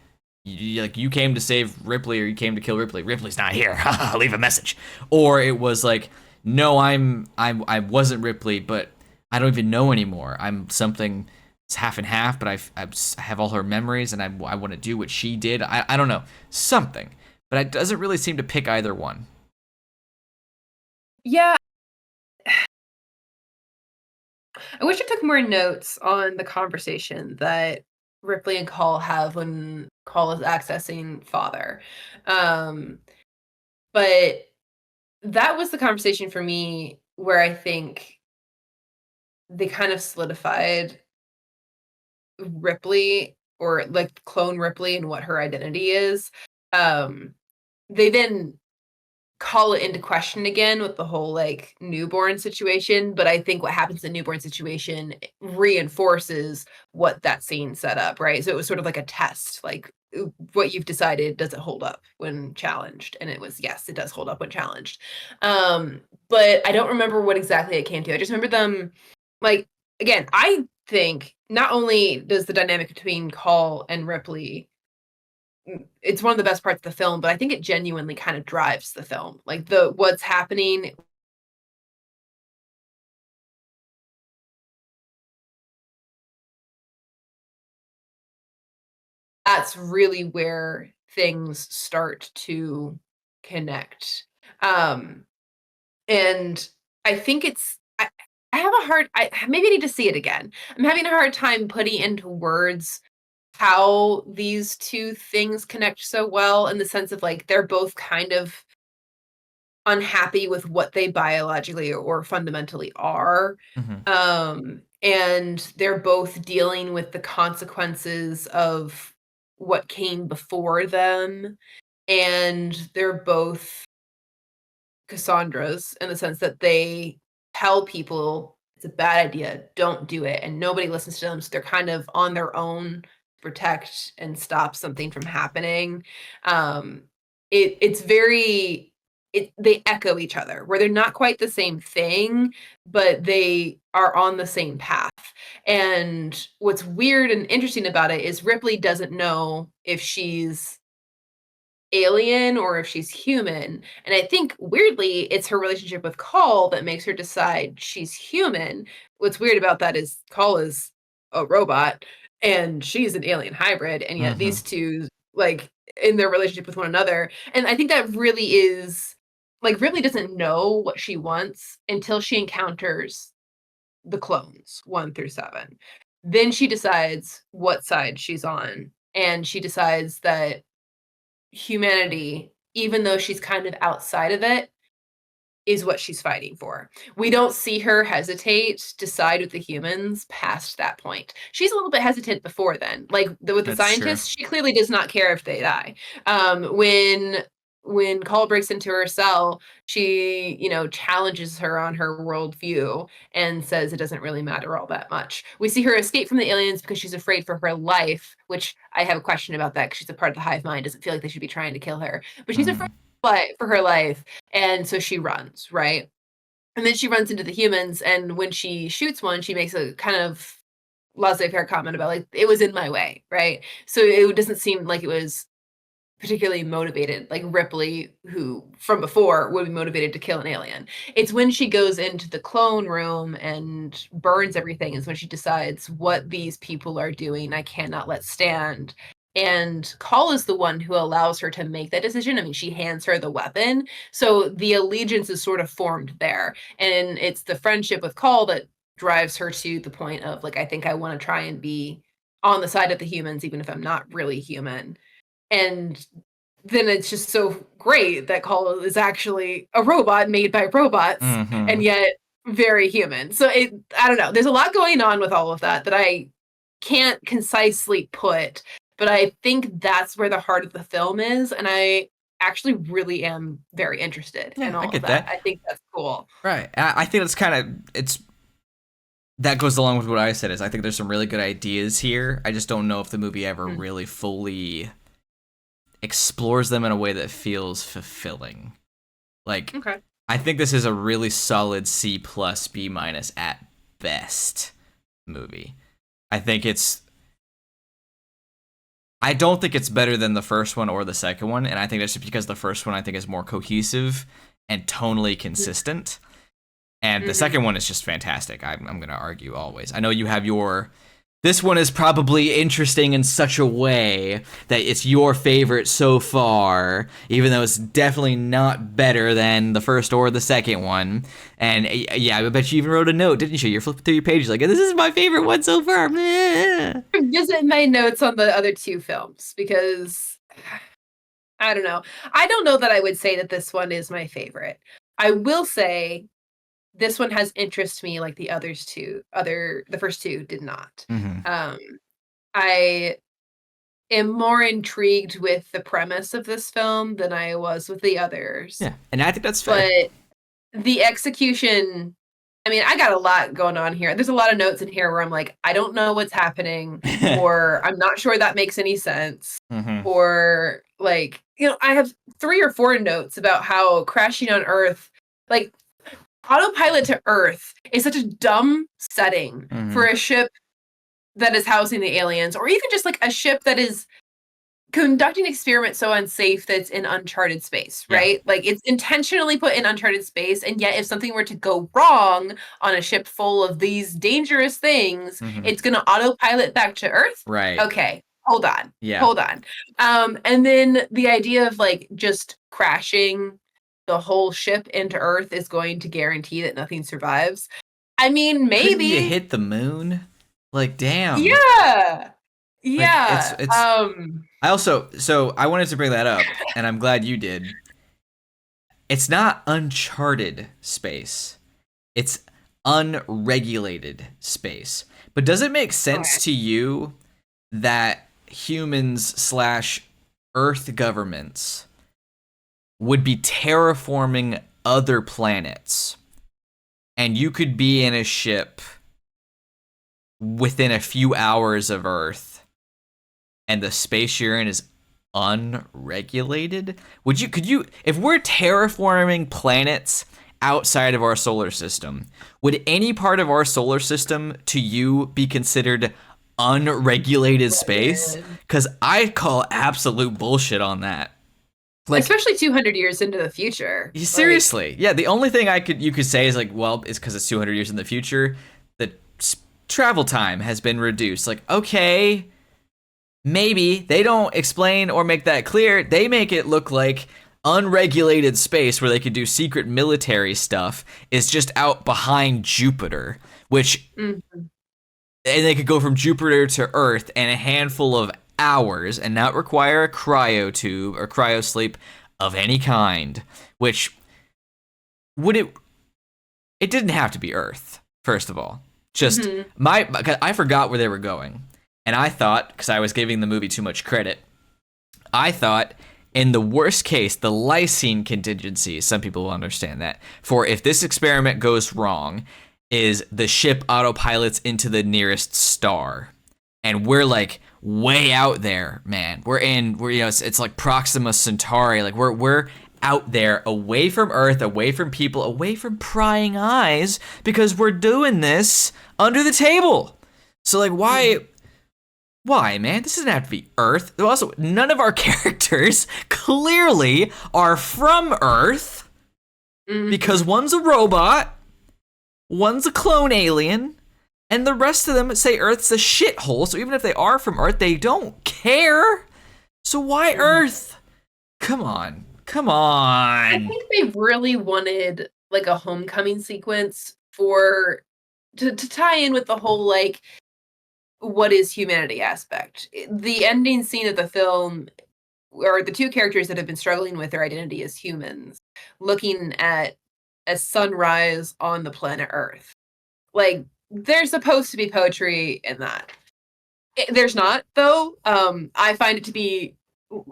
[SPEAKER 1] Like you came to save Ripley or you came to kill Ripley. Ripley's not here. Leave a message. Or it was like, no, I wasn't Ripley, but I don't even know anymore. I'm something. It's half and half, but I have all her memories and I want to do what she did. I don't know something, but it doesn't really seem to pick either one.
[SPEAKER 2] yeah, I wish I took more notes on the conversation that Ripley and Call have when Call is accessing Father. Um, but that was the conversation for me where I think they kind of solidified Ripley, or like clone Ripley, and what her identity is. Um, they then call it into question again with the whole like newborn situation, but I think what happens in the newborn situation reinforces what that scene set up, right? So it was sort of like a test, like what you've decided, does it hold up when challenged? And it was yes, it does hold up when challenged. But I don't remember what exactly it came to. I just remember them like, again, I think not only does the dynamic between Call and Ripley, it's one of the best parts of the film, but I think it genuinely kind of drives the film. Like the what's happening, that's really where things start to connect. Um, and I think I have a hard maybe I need to see it again. I'm having a hard time putting into words how these two things connect so well, in the sense of like they're both kind of unhappy with what they biologically or fundamentally are.
[SPEAKER 1] Mm-hmm.
[SPEAKER 2] And they're both dealing with the consequences of what came before them. And they're both Cassandras in the sense that they tell people it's a bad idea, don't do it, and nobody listens to them. So they're kind of on their own to protect and stop something from happening. Um, it's very they echo each other where they're not quite the same thing, but they are on the same path. And what's weird and interesting about it is Ripley doesn't know if she's alien or if she's human. And I think weirdly, it's her relationship with Call that makes her decide she's human. What's weird about that is Call is a robot and she's an alien hybrid, and yet
[SPEAKER 1] Mm-hmm.
[SPEAKER 2] these two like in their relationship with one another. And I think that really is like Ripley doesn't know what she wants until she encounters the clones 1 through 7. Then she decides what side she's on. And she decides that humanity, even though she's kind of outside of it, is what she's fighting for. We don't see her hesitate to side with the humans past that point. She's a little bit hesitant before then. Like with the
[SPEAKER 1] That's true.
[SPEAKER 2] scientists, she clearly does not care if they die. When Call breaks into her cell, she, challenges her on her worldview and says it doesn't really matter all that much. We see her escape from the aliens because she's afraid for her life, which I have a question about that because she's a part of the hive mind, doesn't feel like they should be trying to kill her. But she's afraid
[SPEAKER 1] Mm.
[SPEAKER 2] for her life, and so she runs, right? And then she runs into the humans, and when she shoots one, she makes a kind of laissez-faire comment about like it was in my way, right? So it doesn't seem like it was particularly motivated, like Ripley, who from before would be motivated to kill an alien. It's when she goes into the clone room and burns everything is when she decides what these people are doing, I cannot let stand. And Call is the one who allows her to make that decision. I mean, she hands her the weapon. So the allegiance is sort of formed there. And it's the friendship with Call that drives her to the point of like, I think I want to try and be on the side of the humans, even if I'm not really human. And then it's just so great that Call is actually a robot made by robots
[SPEAKER 1] Mm-hmm.
[SPEAKER 2] and yet very human. So I don't know. There's a lot going on with all of that I can't concisely put, but I think that's where the heart of the film is. And I actually really am very interested in
[SPEAKER 1] Yeah, I
[SPEAKER 2] all of
[SPEAKER 1] get
[SPEAKER 2] that.
[SPEAKER 1] that.
[SPEAKER 2] I think that's cool.
[SPEAKER 1] Right. I think that's kind of it's that goes along with what I said. Is I think there's some really good ideas here. I just don't know if the movie ever
[SPEAKER 2] Mm.
[SPEAKER 1] really fully explores them in a way that feels fulfilling. Like,
[SPEAKER 2] Okay.
[SPEAKER 1] I think this is a really solid C plus B minus at best movie. I think it's. I don't think it's better than the first one or the second one, and I think that's just because the first one I think is more cohesive and tonally consistent, and the
[SPEAKER 2] Mm-hmm.
[SPEAKER 1] second one is just fantastic. I'm gonna argue always. I know you have your. This one is probably interesting in such a way that it's your favorite so far, even though it's definitely not better than the first or the second one. And yeah, I bet you even wrote a note, didn't you? You're flipping through your pages like, this is my favorite one so far. Meh.
[SPEAKER 2] Visit my notes on the other two films because I don't know. I don't know that I would say that this one is my favorite. I will say this one has interest to me like the first two did not.
[SPEAKER 1] Mm-hmm.
[SPEAKER 2] Um, I am more intrigued with the premise of this film than I was with the others.
[SPEAKER 1] Yeah, and I think that's fair.
[SPEAKER 2] But the execution, I mean, I got a lot going on here. There's a lot of notes in here where I'm like, I don't know what's happening, or I'm not sure that makes any sense.
[SPEAKER 1] Mm-hmm.
[SPEAKER 2] Or like, I have 3 or 4 notes about how crashing on Earth, like autopilot to Earth is such a dumb setting
[SPEAKER 1] Mm-hmm.
[SPEAKER 2] for a ship that is housing the aliens, or even just like a ship that is conducting experiments so unsafe that it's in uncharted space,
[SPEAKER 1] Yeah.
[SPEAKER 2] right? Like it's intentionally put in uncharted space, and yet if something were to go wrong on a ship full of these dangerous things,
[SPEAKER 1] Mm-hmm.
[SPEAKER 2] it's going to autopilot back to Earth.
[SPEAKER 1] Right.
[SPEAKER 2] Okay, hold on,
[SPEAKER 1] Yeah.
[SPEAKER 2] hold on. And then the idea of like just crashing the whole ship into Earth is going to guarantee that nothing survives. I mean,
[SPEAKER 1] Couldn't you
[SPEAKER 2] maybe.
[SPEAKER 1] hit the moon? Like, damn.
[SPEAKER 2] Yeah.
[SPEAKER 1] Like, it's
[SPEAKER 2] Yeah.
[SPEAKER 1] I also, so I wanted to bring that up, and I'm glad you did. it's not uncharted space. It's unregulated space. But does it make sense
[SPEAKER 2] Okay.
[SPEAKER 1] to you that humans slash Earth governments would be terraforming other planets, and you could be in a ship within a few hours of Earth, and the space you're in is unregulated? Could you, if we're terraforming planets outside of our solar system, would any part of our solar system to you be considered unregulated space? Because I call absolute bullshit on that. Like,
[SPEAKER 2] especially 200 years into the future.
[SPEAKER 1] seriously, yeah. The only thing you could say is like, well, it's because it's 200 years in the future. The travel time has been reduced. Like, okay, maybe they don't explain or make that clear. They make it look like unregulated space where they could do secret military stuff is just out behind Jupiter, which
[SPEAKER 2] Mm-hmm.
[SPEAKER 1] and they could go from Jupiter to Earth in a handful of hours and not require a cryo tube or cryo sleep of any kind. Which would it didn't have to be Earth, first of all. Just I forgot where they were going. And I thought, because I was giving the movie too much credit, I thought in the worst case, the lysine contingency, some people will understand that, for if this experiment goes wrong, is the ship autopilots into the nearest star. And we're like way out there, man. We're it's like Proxima Centauri. Like we're out there, away from Earth, away from people, away from prying eyes, because we're doing this under the table. So like why, man? This doesn't have to be Earth. Also, none of our characters clearly are from Earth, because one's a robot, one's a clone alien, and the rest of them say Earth's a shithole. So even if they are from Earth, they don't care. So why Earth? Come on.
[SPEAKER 2] I think they really wanted like a homecoming sequence to tie in with the whole like what is humanity aspect. The ending scene of the film, or the two characters that have been struggling with their identity as humans, looking at a sunrise on the planet Earth. Like, there's supposed to be poetry in that. There's not, though. I find it to be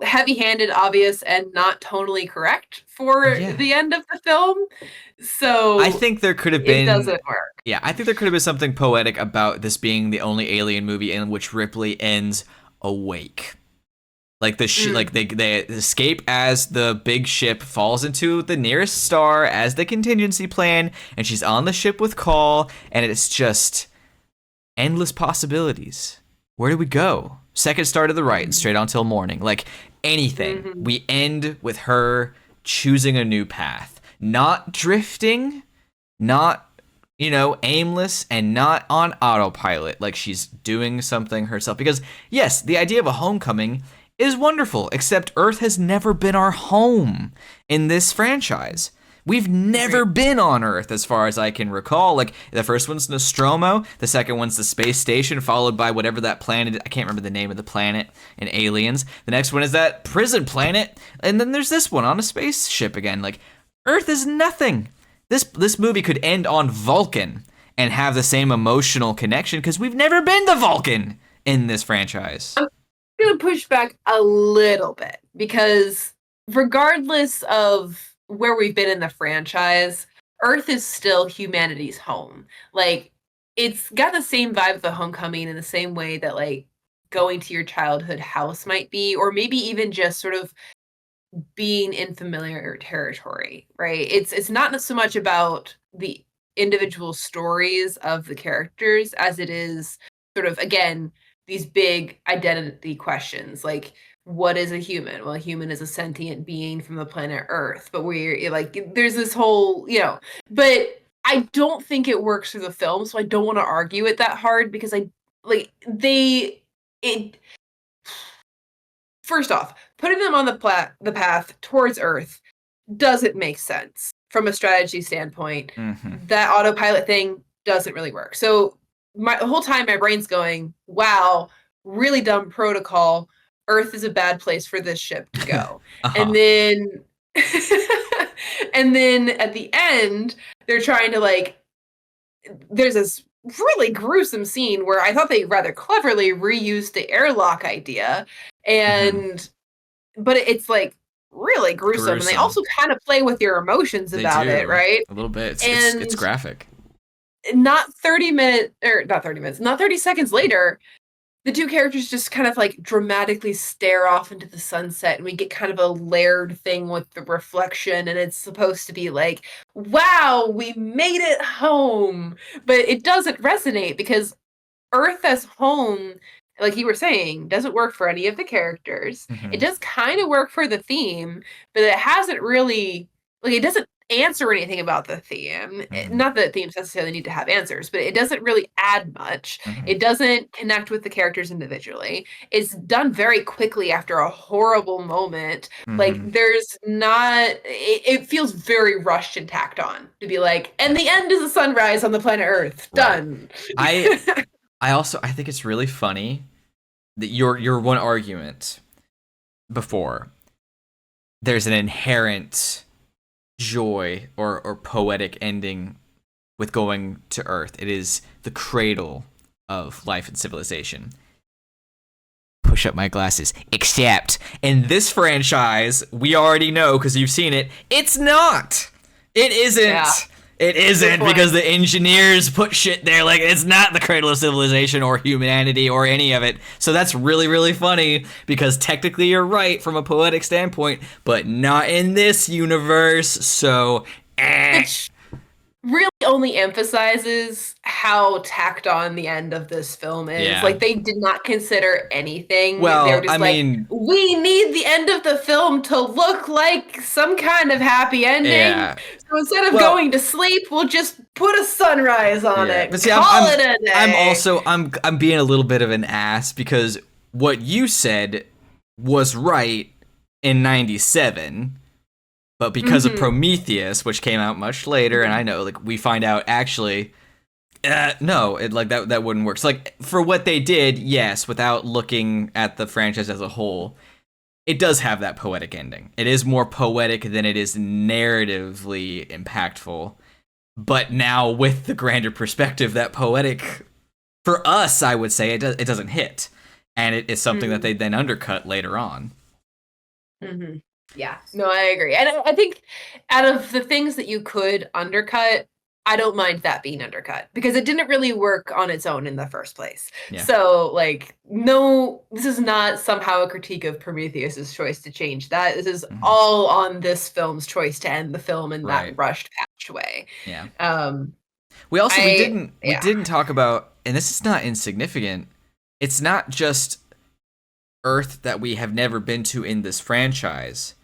[SPEAKER 2] heavy-handed, obvious, and not tonally correct for the end of the film. So
[SPEAKER 1] I think there could have been,
[SPEAKER 2] it doesn't work.
[SPEAKER 1] Yeah, I think there could have been something poetic about this being the only alien movie in which Ripley ends awake. Like like they escape as the big ship falls into the nearest star as the contingency plan, and she's on the ship with Call, and it's just endless possibilities. Where do we go? Second star to the right and straight on till morning. Like anything. We end with her choosing a new path. Not drifting, not, aimless, and not on autopilot. Like she's doing something herself. Because, yes, the idea of a homecoming is wonderful, except Earth has never been our home in this franchise. We've never been on Earth, as far as I can recall. Like, the first one's Nostromo, the second one's the space station, followed by whatever that planet, I can't remember the name of the planet in Aliens. The next one is that prison planet, and then there's this one on a spaceship again. Like, Earth is nothing. This movie could end on Vulcan and have the same emotional connection, because we've never been to Vulcan in this franchise.
[SPEAKER 2] I'm going to push back a little bit, because regardless of where we've been in the franchise, Earth is still humanity's home. Like, it's got the same vibe of the homecoming in the same way that, like, going to your childhood house might be, or maybe even just sort of being in familiar territory, right? It's not so much about the individual stories of the characters as it is sort of, again, these big identity questions, like, what is a human? Well, a human is a sentient being from the planet Earth, but we're like, there's this whole, but I don't think it works for the film, so I don't want to argue it that hard, because first off, putting them on the path towards Earth doesn't make sense from a strategy standpoint. That autopilot thing doesn't really work. So the whole time my brain's going, wow, really dumb protocol. Earth is a bad place for this ship to go. And then And then at the end, they're trying to like, there's this really gruesome scene where I thought they rather cleverly reused the airlock idea, and but it's like really gruesome, and they also kind of play with your emotions about it, right?
[SPEAKER 1] A little bit. It's
[SPEAKER 2] And
[SPEAKER 1] graphic.
[SPEAKER 2] not 30 seconds later, the two characters just kind of like dramatically stare off into the sunset, and we get kind of a layered thing with the reflection, and it's supposed to be like, wow, we made it home. But it doesn't resonate because Earth as home, like you were saying, doesn't work for any of the characters. It does kind of work for the theme, but it hasn't really, like, it doesn't answer anything about the theme. Not that themes necessarily need to have answers, but it doesn't really add much. It doesn't connect with the characters individually. It's done very quickly after a horrible moment. Like, there's not, it feels very rushed and tacked on to be like, and the end is a sunrise on the planet Earth. Done.
[SPEAKER 1] I think it's really funny that your one argument before, there's an inherent joy or poetic ending with going to Earth. It is the cradle of life and civilization. Push up my glasses. Except in this franchise, we already know because you've seen it, it's not. It isn't. Yeah. It isn't, because the engineers put shit there. Like, it's not the cradle of civilization or humanity or any of it. So that's really, really funny, because technically you're right from a poetic standpoint, but not in this universe. So,
[SPEAKER 2] Which really only emphasizes how tacked on the end of this film is. Yeah. Like, they did not consider anything.
[SPEAKER 1] Well,
[SPEAKER 2] they were just we need the end of the film to look like some kind of happy ending. Yeah. So instead of going to sleep, we'll just put a sunrise on it. But see, call it a day.
[SPEAKER 1] I'm being a little bit of an ass, because what you said was right in 97. But because of Prometheus, which came out much later, and I know, like, we find out actually, no, that wouldn't work. So, like, for what they did, yes, without looking at the franchise as a whole, it does have that poetic ending. It is more poetic than it is narratively impactful. But now, with the grander perspective, that poetic, for us, I would say, it doesn't hit. And it is something that they then undercut later on.
[SPEAKER 2] Yeah, no, I agree. And I think out of the things that you could undercut, I don't mind that being undercut, because it didn't really work on its own in the first place. Yeah. So, like, no, this is not somehow a critique of Prometheus's choice to change that. This is all on this film's choice to end the film in that rushed, patched way.
[SPEAKER 1] Yeah. We didn't talk about, and this is not insignificant, it's not just Earth that we have never been to in this franchise.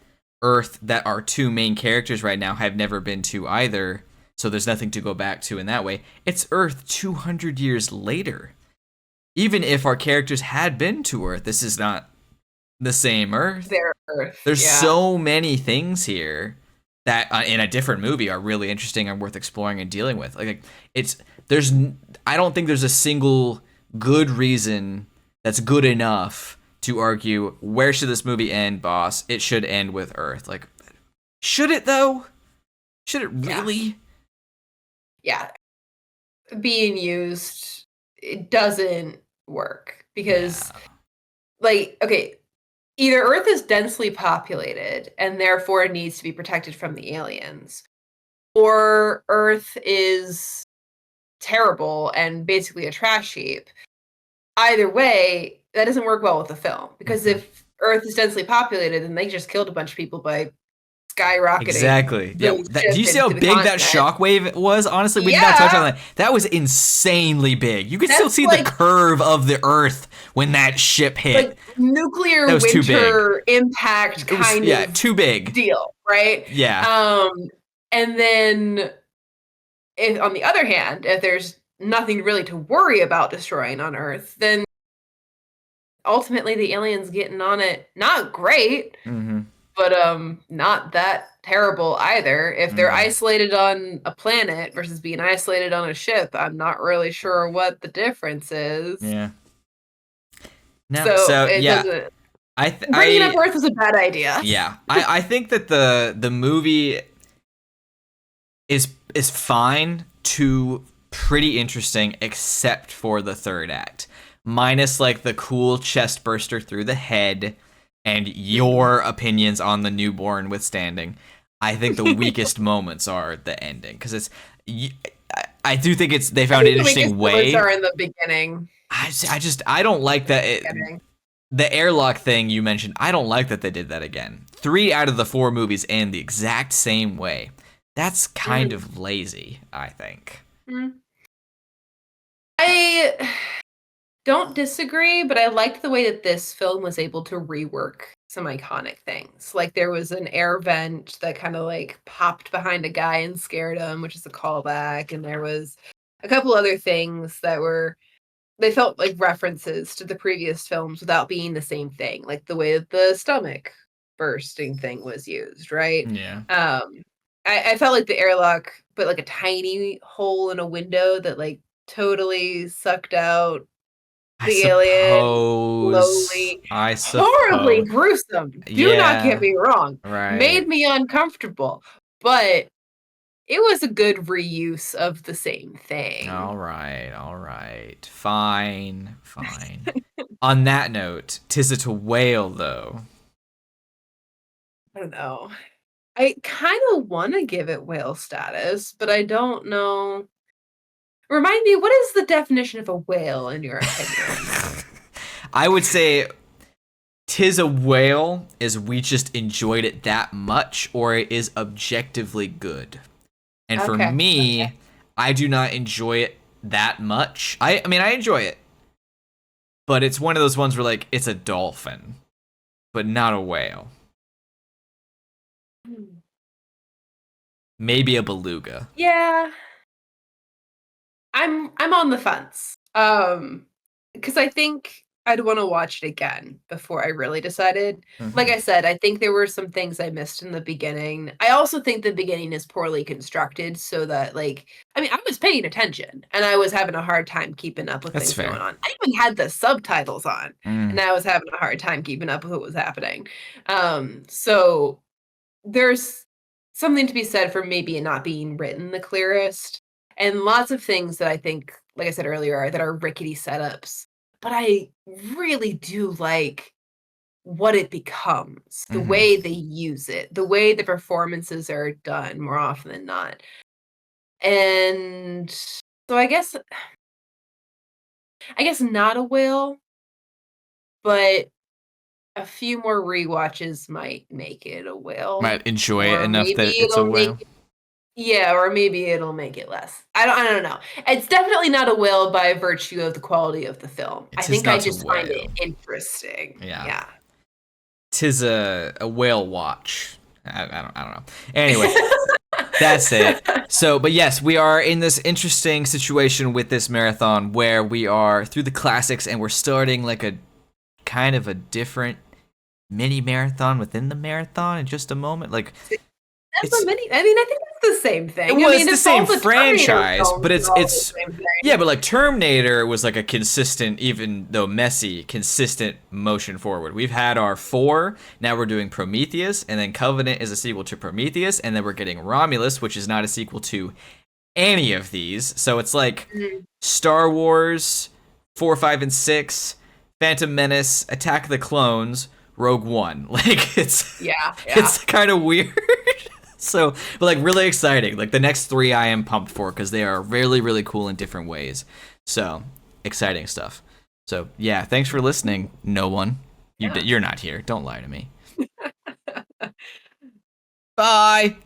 [SPEAKER 1] Earth that our two main characters right now have never been to either, so there's nothing to go back to in that way. It's Earth 200 years later. Even if our characters had been to Earth, this is not the same Earth.
[SPEAKER 2] Their Earth.
[SPEAKER 1] There's so many things here that in a different movie are really interesting and worth exploring and dealing with. I don't think there's a single good reason that's good enough to argue, where should this movie end, boss? It should end with Earth. Like, should it, though? Should it really?
[SPEAKER 2] Yeah. Being used, it doesn't work. Because, like, okay, either Earth is densely populated and therefore it needs to be protected from the aliens, or Earth is terrible and basically a trash heap. Either way, that doesn't work well with the film, because if Earth is densely populated, then they just killed a bunch of people by skyrocketing.
[SPEAKER 1] Exactly. Yeah. Do you see how big that shockwave was? Honestly, we did not touch on that. That was insanely big. You could still see the curve of the Earth when that ship hit.
[SPEAKER 2] Like nuclear winter impact kind of
[SPEAKER 1] too big
[SPEAKER 2] deal, right?
[SPEAKER 1] Yeah.
[SPEAKER 2] And then, if on the other hand, if there's nothing really to worry about destroying on Earth, then ultimately the aliens getting on it, not great, but not that terrible either. If they're isolated on a planet versus being isolated on a ship, I'm not really sure what the difference is.
[SPEAKER 1] Yeah.
[SPEAKER 2] No, so bringing up Earth is a bad idea.
[SPEAKER 1] Yeah. I think that the movie, is fine to pretty interesting, except for the third act, minus like the cool chest burster through the head and your opinions on the newborn withstanding. I think the weakest moments are the ending, because I do think they
[SPEAKER 2] I
[SPEAKER 1] found an
[SPEAKER 2] think the weakest
[SPEAKER 1] interesting
[SPEAKER 2] moments
[SPEAKER 1] way.
[SPEAKER 2] are in the beginning.
[SPEAKER 1] I don't like that the airlock thing you mentioned. I don't like that they did that again. 3 out of the 4 movies end the exact same way. That's kind of lazy, I think.
[SPEAKER 2] I don't disagree, but I liked the way that this film was able to rework some iconic things. Like there was an air vent that kind of like popped behind a guy and scared him, which is a callback, and there was a couple other things that they felt like references to the previous films without being the same thing, like the way that the stomach bursting thing was used, right?
[SPEAKER 1] Yeah.
[SPEAKER 2] I felt like the airlock put like a tiny hole in a window that like totally sucked out
[SPEAKER 1] I
[SPEAKER 2] the alien
[SPEAKER 1] suppose.
[SPEAKER 2] slowly.
[SPEAKER 1] I
[SPEAKER 2] Horribly
[SPEAKER 1] suppose.
[SPEAKER 2] gruesome. Do not get
[SPEAKER 1] Yeah.
[SPEAKER 2] me wrong.
[SPEAKER 1] Right.
[SPEAKER 2] Made me uncomfortable, but it was a good reuse of the same thing.
[SPEAKER 1] All right. All right. Fine. Fine. On that note, 'tis it a whale, though.
[SPEAKER 2] I don't know. I kind of want to give it whale status, but I don't know. Remind me, what is the definition of a whale in your opinion?
[SPEAKER 1] I would say 'tis a whale is we just enjoyed it that much, or it is objectively good. And for
[SPEAKER 2] Okay.
[SPEAKER 1] me, I do not enjoy it that much. I mean, I enjoy it, but it's one of those ones where like it's a dolphin, but not a whale. Maybe a beluga.
[SPEAKER 2] Yeah, I'm on the fence. Because I think I'd want to watch it again before I really decided. Like
[SPEAKER 1] Mm-hmm.
[SPEAKER 2] I said, I think there were some things I missed in the beginning. I also think the beginning is poorly constructed so that like I mean, I was paying attention and I was having a hard time keeping up with
[SPEAKER 1] That's
[SPEAKER 2] things
[SPEAKER 1] fair.
[SPEAKER 2] going on. I even had the subtitles on
[SPEAKER 1] Mm.
[SPEAKER 2] and I was having a hard time keeping up with what was happening. So there's something to be said for maybe it not being written the clearest, and lots of things that I think, like I said earlier, that are rickety setups. But I really do like what it becomes, the
[SPEAKER 1] Mm-hmm.
[SPEAKER 2] way they use it, the way the performances are done more often than not. And so I guess not a whale, but a few more rewatches might make it a whale.
[SPEAKER 1] Might enjoy it
[SPEAKER 2] Or
[SPEAKER 1] enough
[SPEAKER 2] maybe
[SPEAKER 1] that it's a
[SPEAKER 2] it'll make
[SPEAKER 1] whale.
[SPEAKER 2] Yeah, or maybe it'll make it less. I don't know. It's definitely not a will by virtue of the quality of the film. I
[SPEAKER 1] 'Tis
[SPEAKER 2] think I
[SPEAKER 1] not a
[SPEAKER 2] just find it
[SPEAKER 1] whale.
[SPEAKER 2] interesting.
[SPEAKER 1] Yeah.
[SPEAKER 2] Yeah.
[SPEAKER 1] 'Tis a whale watch. I don't know. Anyway, that's it. So, but yes, we are in this interesting situation with this marathon where we are through the classics and we're starting like a kind of a different mini marathon within the marathon in just a moment. Like
[SPEAKER 2] That's
[SPEAKER 1] it's
[SPEAKER 2] a mini I mean, I think that's the same
[SPEAKER 1] it
[SPEAKER 2] thing. I
[SPEAKER 1] was
[SPEAKER 2] mean,
[SPEAKER 1] the
[SPEAKER 2] it's all
[SPEAKER 1] same
[SPEAKER 2] the Terminator
[SPEAKER 1] franchise, but
[SPEAKER 2] films are all the
[SPEAKER 1] it's
[SPEAKER 2] same
[SPEAKER 1] yeah,
[SPEAKER 2] thing.
[SPEAKER 1] but like Terminator was like a consistent, even though messy, consistent motion forward. We've had our 4, now we're doing Prometheus, and then Covenant is a sequel to Prometheus, and then we're getting Romulus, which is not a sequel to any of these. So it's like
[SPEAKER 2] Mhm.
[SPEAKER 1] Star Wars 4, 5, and 6, Phantom Menace, Attack of the Clones, Rogue One. Like
[SPEAKER 2] Yeah, yeah.
[SPEAKER 1] it's kind of weird. So, but like really exciting. Like the next 3 I am pumped for because they are really, really cool in different ways. So, exciting stuff. So, yeah, thanks for listening. No one.
[SPEAKER 2] Yeah.
[SPEAKER 1] You're not here. Don't lie to me. Bye.